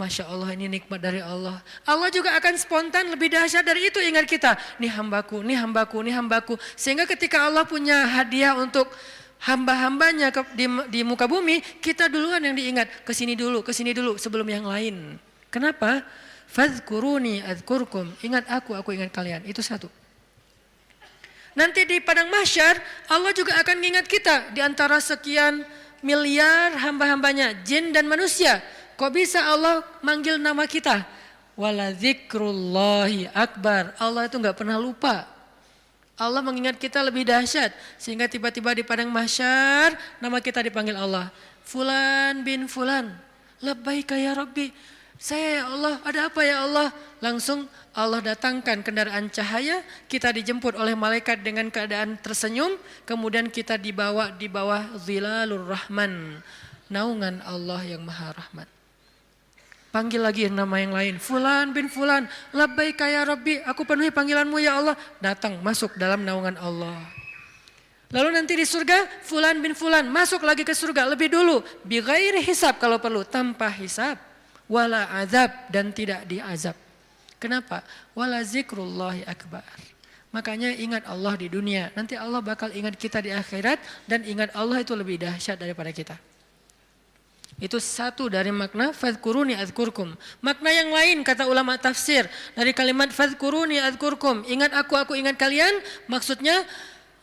Masya Allah ini nikmat dari Allah. Allah juga akan spontan lebih dahsyat dari itu ingat kita. Nih hambaku, nih hambaku, nih hambaku. Sehingga ketika Allah punya hadiah untuk hamba-hambanya di muka bumi, kita duluan yang diingat. Kesini dulu sebelum yang lain. Kenapa? Fadhkuruni adzkurkum. Ingat aku ingat kalian. Itu satu. Nanti di padang mahsyar, Allah juga akan mengingat kita. Di antara sekian miliar hamba-hambanya, jin dan manusia. Kok bisa Allah manggil nama kita? Wala dzikrullahi akbar. Allah itu gak pernah lupa. Allah mengingat kita lebih dahsyat. Sehingga tiba-tiba di padang mahsyar nama kita dipanggil Allah. Fulan bin fulan. Labbaika ya Rabbi. Saya ya Allah, ada apa ya Allah? Langsung Allah datangkan kendaraan cahaya. Kita dijemput oleh malaikat dengan keadaan tersenyum. Kemudian kita dibawa di bawah zilalur rahman. Naungan Allah yang maha rahmat. Panggil lagi nama yang lain. Fulan bin fulan. Labbaika ya Rabbi. Aku penuhi panggilanmu ya Allah. Datang masuk dalam naungan Allah. Lalu nanti di surga. Fulan bin fulan. Masuk lagi ke surga lebih dulu. Bi ghairi hisab kalau perlu. Tanpa hisab. Wala azab. Dan tidak diazab. Kenapa? Wala zikrullahi akbar. Makanya ingat Allah di dunia. Nanti Allah bakal ingat kita di akhirat. Dan ingat Allah itu lebih dahsyat daripada kita. Itu satu dari makna fadhkuruni adzkurkum. Makna yang lain kata ulama tafsir dari kalimat fadhkuruni adzkurkum, ingat aku ingat kalian, maksudnya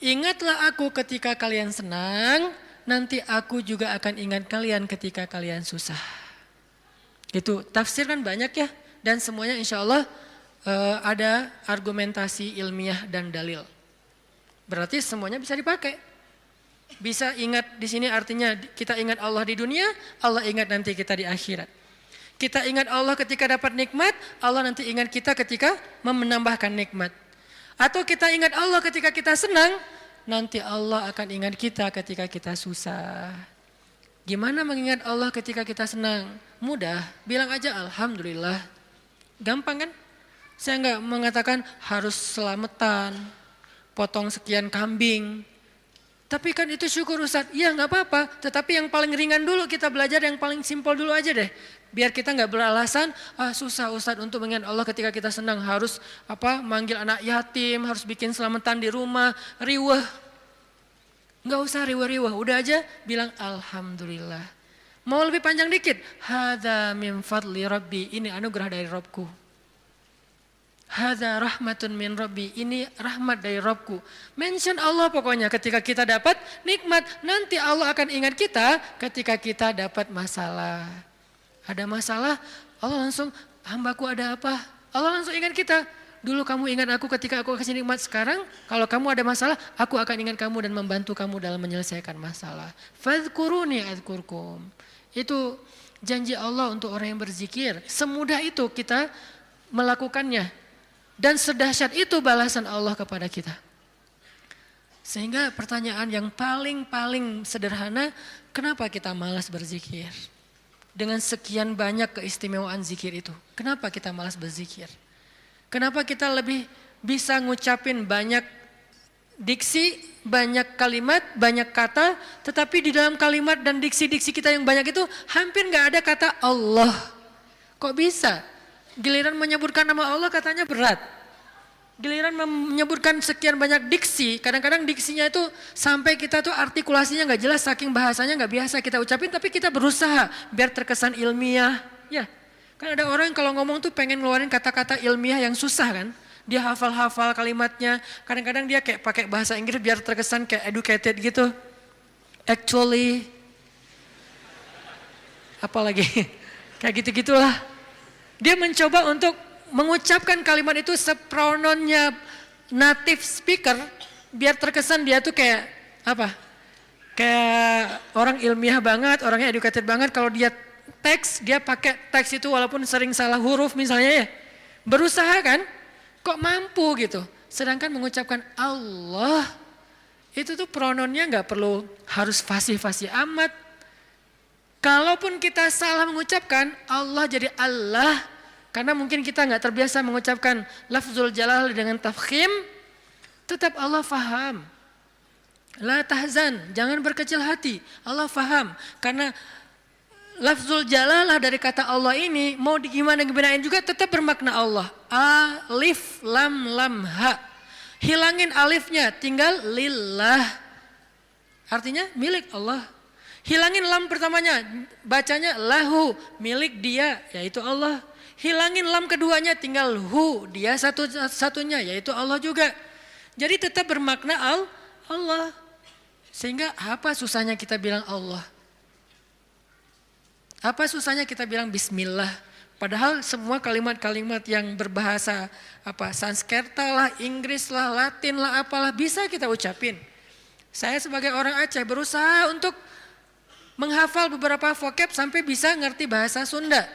Ingatlah aku ketika kalian senang, nanti aku juga akan ingat kalian ketika kalian susah. Itu tafsir kan banyak ya, dan semuanya insya Allah ada argumentasi ilmiah dan dalil. Berarti semuanya bisa dipakai. Bisa ingat di sini artinya kita ingat Allah di dunia, Allah ingat nanti kita di akhirat. Kita ingat Allah ketika dapat nikmat, Allah nanti ingat kita ketika menambahkan nikmat. Atau kita ingat Allah ketika kita senang, nanti Allah akan ingat kita ketika kita susah. Gimana mengingat Allah ketika kita senang? Mudah, bilang aja Alhamdulillah. Gampang kan? Saya enggak mengatakan harus selamatan, potong sekian kambing. Tapi kan itu syukur Ustaz, iya enggak apa-apa. Tetapi yang paling ringan dulu kita belajar, yang paling simpel dulu aja deh. Biar kita enggak beralasan, susah Ustaz untuk mengingat Allah ketika kita senang. Harus manggil anak yatim, harus bikin selamatan di rumah, riweh. Enggak usah riweh-riweh, udah aja bilang Alhamdulillah. Mau lebih panjang dikit, hadza min fadli Rabbi, ini anugerah dari Rabbku. Hadza rahmatun min Rabbi, ini rahmat dari Rabbku. Mention Allah pokoknya ketika kita dapat nikmat, nanti Allah akan ingat kita ketika kita dapat masalah. Ada masalah, Allah langsung, hambaku ada apa? Allah langsung ingat kita. Dulu kamu ingat aku ketika aku kasih nikmat, sekarang kalau kamu ada masalah, aku akan ingat kamu dan membantu kamu dalam menyelesaikan masalah. Fadhkuruni adzkurkum. Itu janji Allah untuk orang yang berzikir. Semudah itu kita melakukannya. Dan sedahsyat itu balasan Allah kepada kita. Sehingga pertanyaan yang paling sederhana, kenapa kita malas berzikir? Dengan sekian banyak keistimewaan zikir itu, kenapa kita malas berzikir? Kenapa kita lebih bisa ngucapin banyak diksi, banyak kalimat, banyak kata, tetapi di dalam kalimat dan diksi-diksi kita yang banyak itu hampir gak ada kata Allah. Kok bisa? Giliran menyebutkan nama Allah katanya berat. Giliran menyebutkan sekian banyak diksi, kadang-kadang diksinya itu sampai kita tuh artikulasinya gak jelas, saking bahasanya gak biasa kita ucapin, tapi kita berusaha biar terkesan ilmiah. Ya, kan ada orang yang kalau ngomong tuh pengen ngeluarin kata-kata ilmiah yang susah kan. Dia hafal-hafal kalimatnya, kadang-kadang dia kayak pakai bahasa Inggris biar terkesan kayak educated gitu. Actually, apalagi, kayak gitu-gitulah. Dia mencoba untuk mengucapkan kalimat itu seprononnya native speaker biar terkesan dia tuh kayak kayak orang ilmiah banget, orangnya educated banget. Kalau dia teks, dia pakai teks itu walaupun sering salah huruf misalnya ya. Berusaha kan, kok mampu gitu. Sedangkan mengucapkan Allah, itu tuh prononnya gak perlu harus fasih-fasih amat. Kalaupun kita salah mengucapkan, Allah jadi Allah, karena mungkin kita nggak terbiasa mengucapkan lafzul jalal dengan tafkhim, tetap Allah faham. La tahzan, jangan berkecil hati, Allah faham. Karena lafzul jalalah dari kata Allah ini, mau gimanain juga tetap bermakna Allah. Alif, lam, ha. Hilangin alifnya, tinggal lillah. Artinya milik Allah. Hilangin lam pertamanya, bacanya lahu, milik dia, yaitu Allah. Hilangin lam keduanya, tinggal hu, dia satunya, yaitu Allah juga. Jadi tetap bermakna Allah. Sehingga apa susahnya kita bilang Allah? Apa susahnya kita bilang bismillah? Padahal semua kalimat-kalimat yang berbahasa Sanskerta lah, Inggris lah, Latin lah, apalah bisa kita ucapin. Saya sebagai orang Aceh berusaha untuk menghafal beberapa vocab sampai bisa ngerti bahasa Sunda.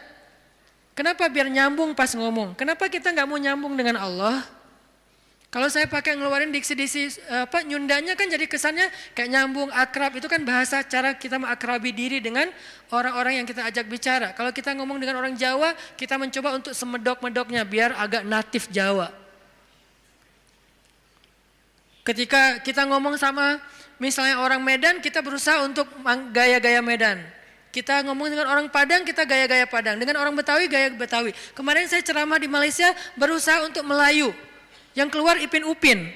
Kenapa? Biar nyambung pas ngomong. Kenapa kita nggak mau nyambung dengan Allah? Kalau saya pakai ngeluarin diksi-diksi nyundanya kan jadi kesannya kayak nyambung, akrab. Itu kan bahasa cara kita mengakrabi diri dengan orang-orang yang kita ajak bicara. Kalau kita ngomong dengan orang Jawa, kita mencoba untuk semedok-medoknya biar agak natif Jawa. Ketika kita ngomong sama misalnya orang Medan, kita berusaha untuk gaya-gaya Medan. Kita ngomong dengan orang Padang, kita gaya-gaya Padang. Dengan orang Betawi, gaya Betawi. Kemarin saya ceramah di Malaysia, berusaha untuk Melayu. Yang keluar Ipin Upin.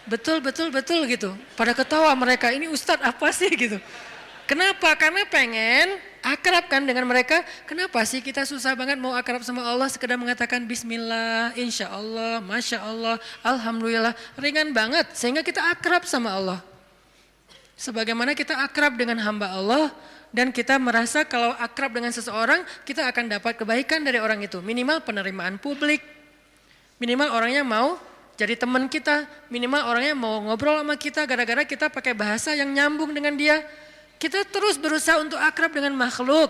Betul gitu. Pada ketawa mereka, ini Ustadz apa sih gitu. Kenapa? Karena pengen akrab kan dengan mereka. Kenapa sih kita susah banget mau akrab sama Allah, sekedar mengatakan bismillah, insya Allah, masya Allah, alhamdulillah. Ringan banget sehingga kita akrab sama Allah. Sebagaimana kita akrab dengan hamba Allah dan kita merasa kalau akrab dengan seseorang kita akan dapat kebaikan dari orang itu. Minimal penerimaan publik, minimal orangnya mau jadi teman kita, minimal orangnya mau ngobrol sama kita gara-gara kita pakai bahasa yang nyambung dengan dia. Kita terus berusaha untuk akrab dengan makhluk.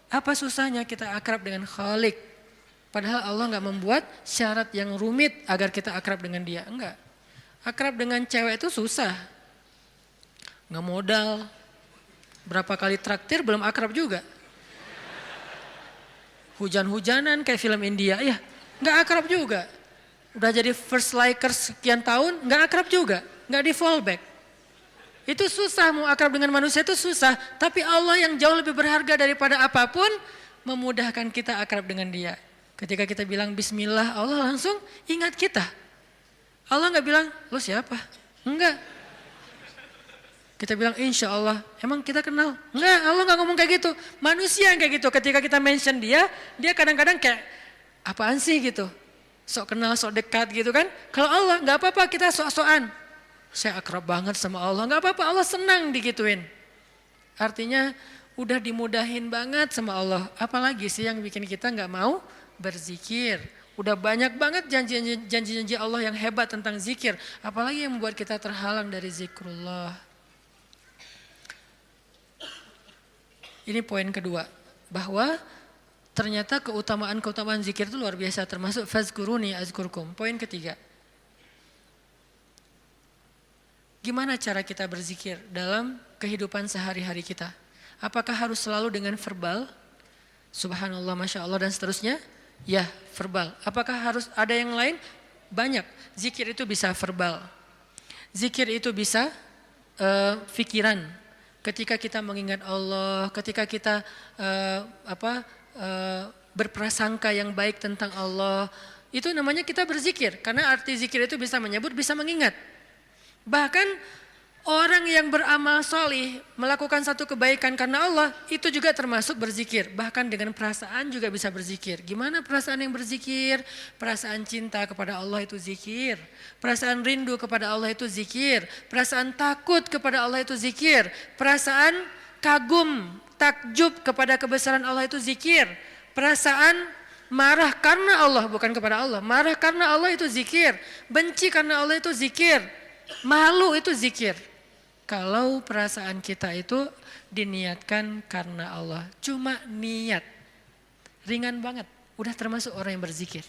Apa susahnya kita akrab dengan Khalik? Padahal Allah nggak membuat syarat yang rumit agar kita akrab dengan dia. Enggak. Akrab dengan cewek itu susah. Nggak modal. Berapa kali traktir belum akrab juga. Hujan-hujanan kayak film India, ya nggak akrab juga. Udah jadi first likers sekian tahun, nggak akrab juga. Nggak di fallback. Itu susah, mau akrab dengan manusia itu susah. Tapi Allah yang jauh lebih berharga daripada apapun, memudahkan kita akrab dengan dia. Ketika kita bilang bismillah, Allah langsung ingat kita. Allah nggak bilang, lo siapa? Enggak. Kita bilang insya Allah, emang kita kenal? Enggak, Allah nggak ngomong kayak gitu. Manusia yang kayak gitu, ketika kita mention dia kadang-kadang kayak, apaan sih gitu. Sok kenal, sok dekat gitu kan. Kalau Allah nggak apa-apa, kita sok-sokan. Saya akrab banget sama Allah, nggak apa-apa, Allah senang digituin. Artinya udah dimudahin banget sama Allah. Apalagi sih yang bikin kita nggak mau berzikir. Udah banyak banget janji-janji Allah yang hebat tentang zikir. Apalagi yang membuat kita terhalang dari zikrullah. Ini poin kedua, bahwa ternyata keutamaan zikir itu luar biasa, termasuk fazkuruni azkurkum. Poin ketiga. Gimana cara kita berzikir dalam kehidupan sehari-hari kita? Apakah harus selalu dengan verbal? Subhanallah, Masya Allah dan seterusnya? Ya, verbal. Apakah harus ada yang lain? Banyak. Zikir itu bisa verbal. Zikir itu bisa fikiran. Ketika kita mengingat Allah, ketika kita berprasangka yang baik tentang Allah, itu namanya kita berzikir. Karena arti zikir itu bisa menyebut, bisa mengingat. Bahkan orang yang beramal solih melakukan satu kebaikan karena Allah itu juga termasuk berzikir. Bahkan dengan perasaan juga bisa berzikir. Gimana perasaan yang berzikir? Perasaan cinta kepada Allah itu zikir. Perasaan rindu kepada Allah itu zikir. Perasaan takut kepada Allah itu zikir. Perasaan kagum, takjub kepada kebesaran Allah itu zikir. Perasaan marah karena Allah, bukan kepada Allah. Marah karena Allah itu zikir. Benci karena Allah itu zikir. Malu itu zikir. Kalau perasaan kita itu diniatkan karena Allah. Cuma niat. Ringan banget. Udah termasuk orang yang berzikir.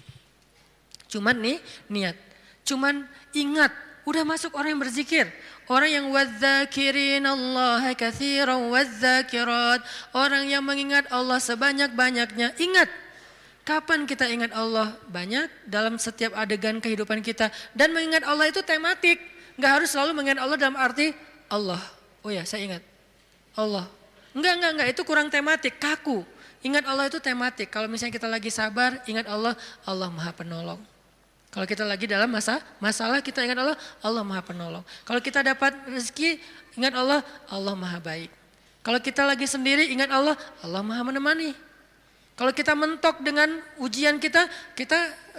Cuman nih niat. Cuman ingat. Udah masuk orang yang berzikir. Orang yang wadzakirin Allah katsiran wadzakirat. Orang yang mengingat Allah sebanyak-banyaknya. Ingat. Kapan kita ingat Allah? Banyak dalam setiap adegan kehidupan kita. Dan mengingat Allah itu tematik. Nggak harus selalu mengingat Allah dalam arti Allah. Oh ya, saya ingat Allah. Enggak, itu kurang tematik, kaku. Ingat Allah itu tematik. Kalau misalnya kita lagi sabar, ingat Allah, Allah Maha Penolong. Kalau kita lagi dalam masalah, kita ingat Allah, Allah Maha Penolong. Kalau kita dapat rezeki, ingat Allah, Allah Maha Baik. Kalau kita lagi sendiri, ingat Allah, Allah Maha Menemani. Kalau kita mentok dengan ujian kita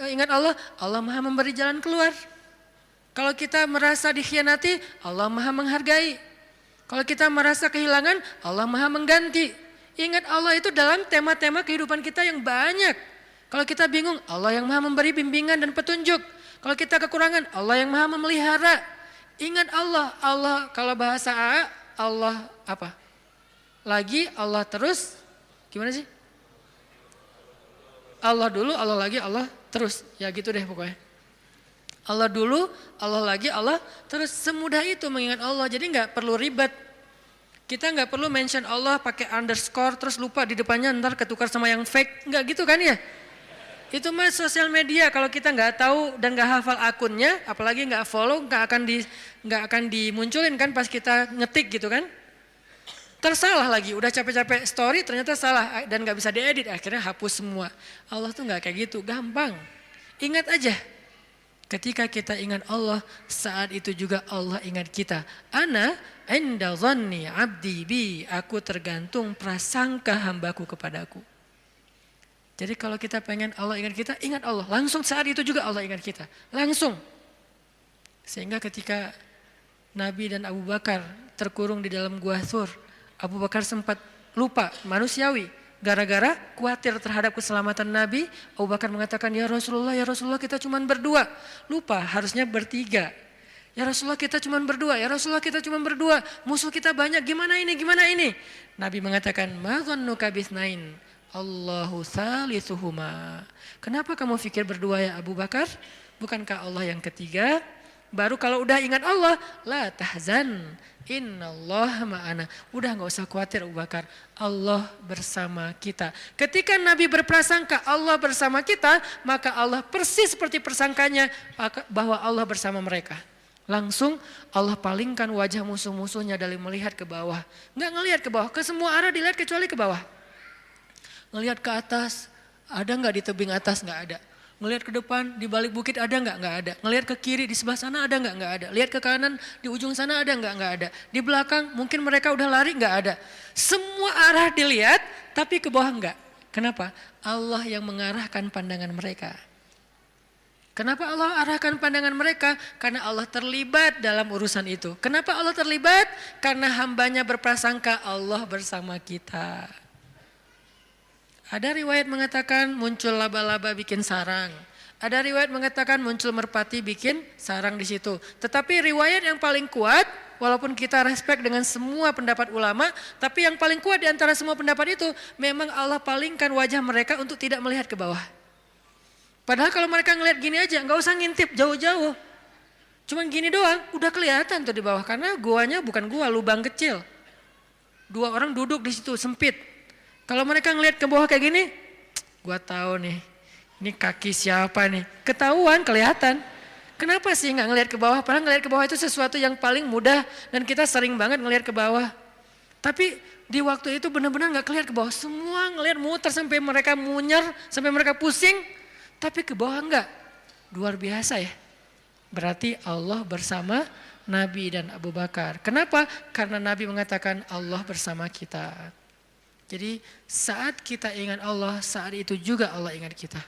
ingat Allah, Allah Maha Memberi jalan keluar. Kalau kita merasa dikhianati, Allah Maha menghargai. Kalau kita merasa kehilangan, Allah Maha mengganti. Ingat Allah itu dalam tema-tema kehidupan kita yang banyak. Kalau kita bingung, Allah yang Maha memberi bimbingan dan petunjuk. Kalau kita kekurangan, Allah yang Maha memelihara. Ingat Allah, Allah kalau bahasa A, Allah apa? Lagi, Allah terus. Gimana sih? Allah dulu, Allah lagi, Allah terus. Ya gitu deh pokoknya. Allah dulu, Allah lagi, Allah terus. Semudah itu mengingat Allah. Jadi nggak perlu ribet. Kita nggak perlu mention Allah pakai underscore terus lupa di depannya ntar ketukar sama yang fake. Nggak gitu kan ya? Itu mah sosial media. Kalau kita nggak tahu dan nggak hafal akunnya, apalagi nggak follow, nggak akan dimunculin kan pas kita ngetik gitu kan? Tersalah lagi. Udah capek-capek story ternyata salah dan nggak bisa diedit. Akhirnya hapus semua. Allah tuh nggak kayak gitu. Gampang. Ingat aja. Ketika kita ingat Allah, saat itu juga Allah ingat kita. Ana inda dhanni abdi bi, aku tergantung prasangka hambaku kepadaku. Jadi kalau kita pengen Allah ingat Allah. Langsung saat itu juga Allah ingat kita. Langsung. Sehingga ketika Nabi dan Abu Bakar terkurung di dalam gua Thur, Abu Bakar sempat lupa, manusiawi. Gara-gara khawatir terhadap keselamatan Nabi, Abu Bakar mengatakan, ya Rasulullah kita cuma berdua. Lupa, harusnya bertiga. Ya Rasulullah kita cuma berdua, ya Rasulullah kita cuma berdua. Musuh kita banyak, gimana ini? Nabi mengatakan, ma dhannuka bitsnain, Allahu thalithuhuma. Kenapa kamu pikir berdua ya Abu Bakar? Bukankah Allah yang ketiga? Baru kalau udah ingat Allah, la tahzan, innallaha ma'ana. Udah gak usah khawatir Abu Bakar, Allah bersama kita. Ketika Nabi berprasangka Allah bersama kita, maka Allah persis seperti persangkanya bahwa Allah bersama mereka. Langsung Allah palingkan wajah musuh-musuhnya dari melihat ke bawah. Gak ngelihat ke bawah, ke semua arah dilihat kecuali ke bawah. Ngelihat ke atas, ada gak di tebing atas? Gak ada. Ngelihat ke depan, di balik bukit ada nggak? Nggak ada. Ngelihat ke kiri, di sebelah sana ada nggak? Nggak ada. Lihat ke kanan, di ujung sana ada nggak? Nggak ada. Di belakang, mungkin mereka udah lari, nggak ada. Semua arah dilihat, tapi ke bawah nggak. Kenapa? Allah yang mengarahkan pandangan mereka. Kenapa Allah arahkan pandangan mereka? Karena Allah terlibat dalam urusan itu. Kenapa Allah terlibat? Karena hambanya berprasangka Allah bersama kita. Ada riwayat mengatakan muncul laba-laba bikin sarang. Ada riwayat mengatakan muncul merpati bikin sarang di situ. Tetapi riwayat yang paling kuat, walaupun kita respect dengan semua pendapat ulama, tapi yang paling kuat di antara semua pendapat itu, memang Allah palingkan wajah mereka untuk tidak melihat ke bawah. Padahal kalau mereka ngelihat gini aja, nggak usah ngintip jauh-jauh. Cuman gini doang, udah kelihatan tuh di bawah. Karena guanya bukan gua, lubang kecil. 2 orang duduk di situ, sempit. Kalau mereka ngelihat ke bawah kayak gini, gua tahu nih, ini kaki siapa nih? Ketahuan, kelihatan. Kenapa sih nggak ngelihat ke bawah? Padahal ngelihat ke bawah itu sesuatu yang paling mudah dan kita sering banget ngelihat ke bawah. Tapi di waktu itu benar-benar nggak kelihatan ke bawah. Semua ngelihat muter sampai mereka munyer, sampai mereka pusing. Tapi ke bawah enggak. Luar biasa ya. Berarti Allah bersama Nabi dan Abu Bakar. Kenapa? Karena Nabi mengatakan Allah bersama kita. Jadi saat kita ingat Allah, saat itu juga Allah ingat kita.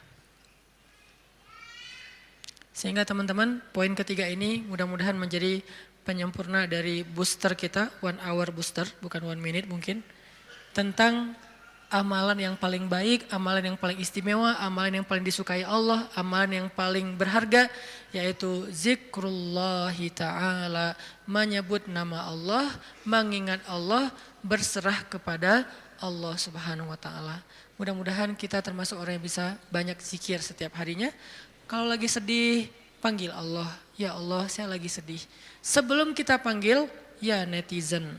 Sehingga teman-teman, poin ketiga ini mudah-mudahan menjadi penyempurna dari booster kita, 1 hour booster, bukan 1 minute mungkin. Tentang amalan yang paling baik, amalan yang paling istimewa, amalan yang paling disukai Allah, amalan yang paling berharga, yaitu zikrullahi ta'ala, menyebut nama Allah, mengingat Allah, berserah kepada Allah Subhanahu wa taala. Mudah-mudahan kita termasuk orang yang bisa banyak zikir setiap harinya. Kalau lagi sedih, panggil Allah. Ya Allah, saya lagi sedih. Sebelum kita panggil, ya netizen.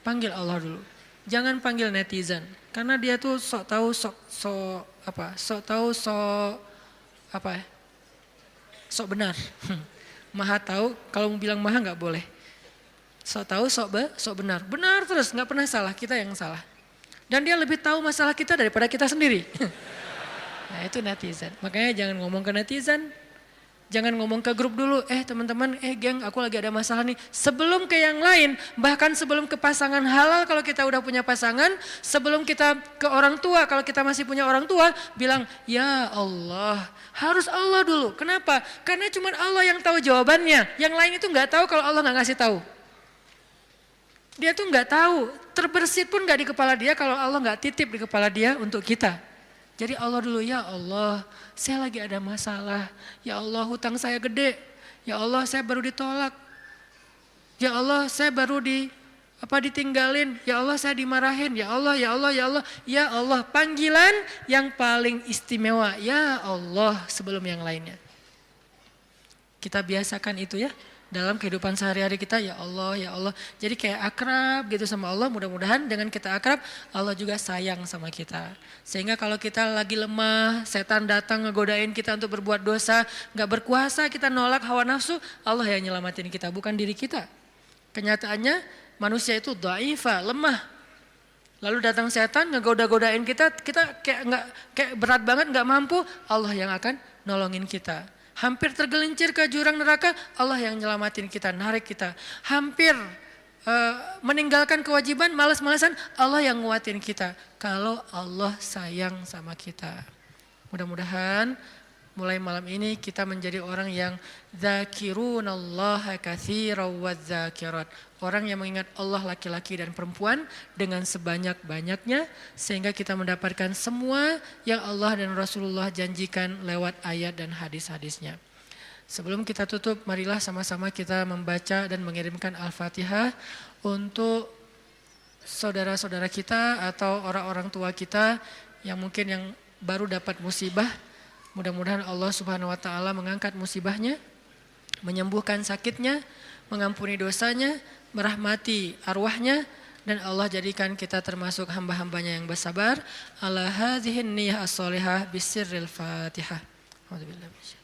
Panggil Allah dulu. Jangan panggil netizen. Karena dia tuh sok tahu, sok benar. Maha tahu, kalau mau bilang maha nggak boleh. Sok tahu, sok benar. Benar terus, nggak pernah salah, kita yang salah. Dan dia lebih tahu masalah kita daripada kita sendiri. Nah itu netizen. Makanya jangan ngomong ke netizen. Jangan ngomong ke grup dulu. Teman-teman, geng aku lagi ada masalah nih. Sebelum ke yang lain, bahkan sebelum ke pasangan halal kalau kita udah punya pasangan. Sebelum kita ke orang tua, kalau kita masih punya orang tua. Bilang, ya Allah. Harus Allah dulu. Kenapa? Karena cuma Allah yang tahu jawabannya. Yang lain itu gak tahu kalau Allah gak ngasih tahu. Dia tuh nggak tahu, terbersit pun nggak di kepala dia kalau Allah nggak titip di kepala dia untuk kita. Jadi Allah dulu, ya Allah, saya lagi ada masalah. Ya Allah, hutang saya gede. Ya Allah, saya baru ditolak. Ya Allah, saya baru ditinggalin. Ya Allah, saya dimarahin. Ya Allah, ya Allah, ya Allah. Ya Allah, panggilan yang paling istimewa. Ya Allah, sebelum yang lainnya. Kita biasakan itu ya. Dalam kehidupan sehari-hari kita, ya Allah, ya Allah. Jadi kayak akrab gitu sama Allah, mudah-mudahan dengan kita akrab, Allah juga sayang sama kita. Sehingga kalau kita lagi lemah, setan datang ngegodain kita untuk berbuat dosa, gak berkuasa, kita nolak hawa nafsu, Allah yang nyelamatin kita, bukan diri kita. Kenyataannya manusia itu dhaifa, lemah. Lalu datang setan ngegoda-godain kita kayak berat banget, gak mampu, Allah yang akan nolongin kita. Hampir tergelincir ke jurang neraka, Allah yang nyelamatin kita, narik kita. Hampir meninggalkan kewajiban, malas-malasan, Allah yang nguatin kita. Kalau Allah sayang sama kita. Mudah-mudahan mulai malam ini kita menjadi orang yang zakirunallaha katsiran wadzakirat. Orang yang mengingat Allah laki-laki dan perempuan dengan sebanyak-banyaknya sehingga kita mendapatkan semua yang Allah dan Rasulullah janjikan lewat ayat dan hadis-hadisnya. Sebelum kita tutup, marilah sama-sama kita membaca dan mengirimkan Al-Fatihah untuk saudara-saudara kita atau orang-orang tua kita yang mungkin yang baru dapat musibah. Mudah-mudahan Allah Subhanahu wa taala mengangkat musibahnya, menyembuhkan sakitnya, mengampuni dosanya, merahmati arwahnya, dan Allah jadikan kita termasuk hamba-hambanya yang bersabar. Ala hadhihi niyyah as-shalihah bisirril Fatihah. A'udzubillahi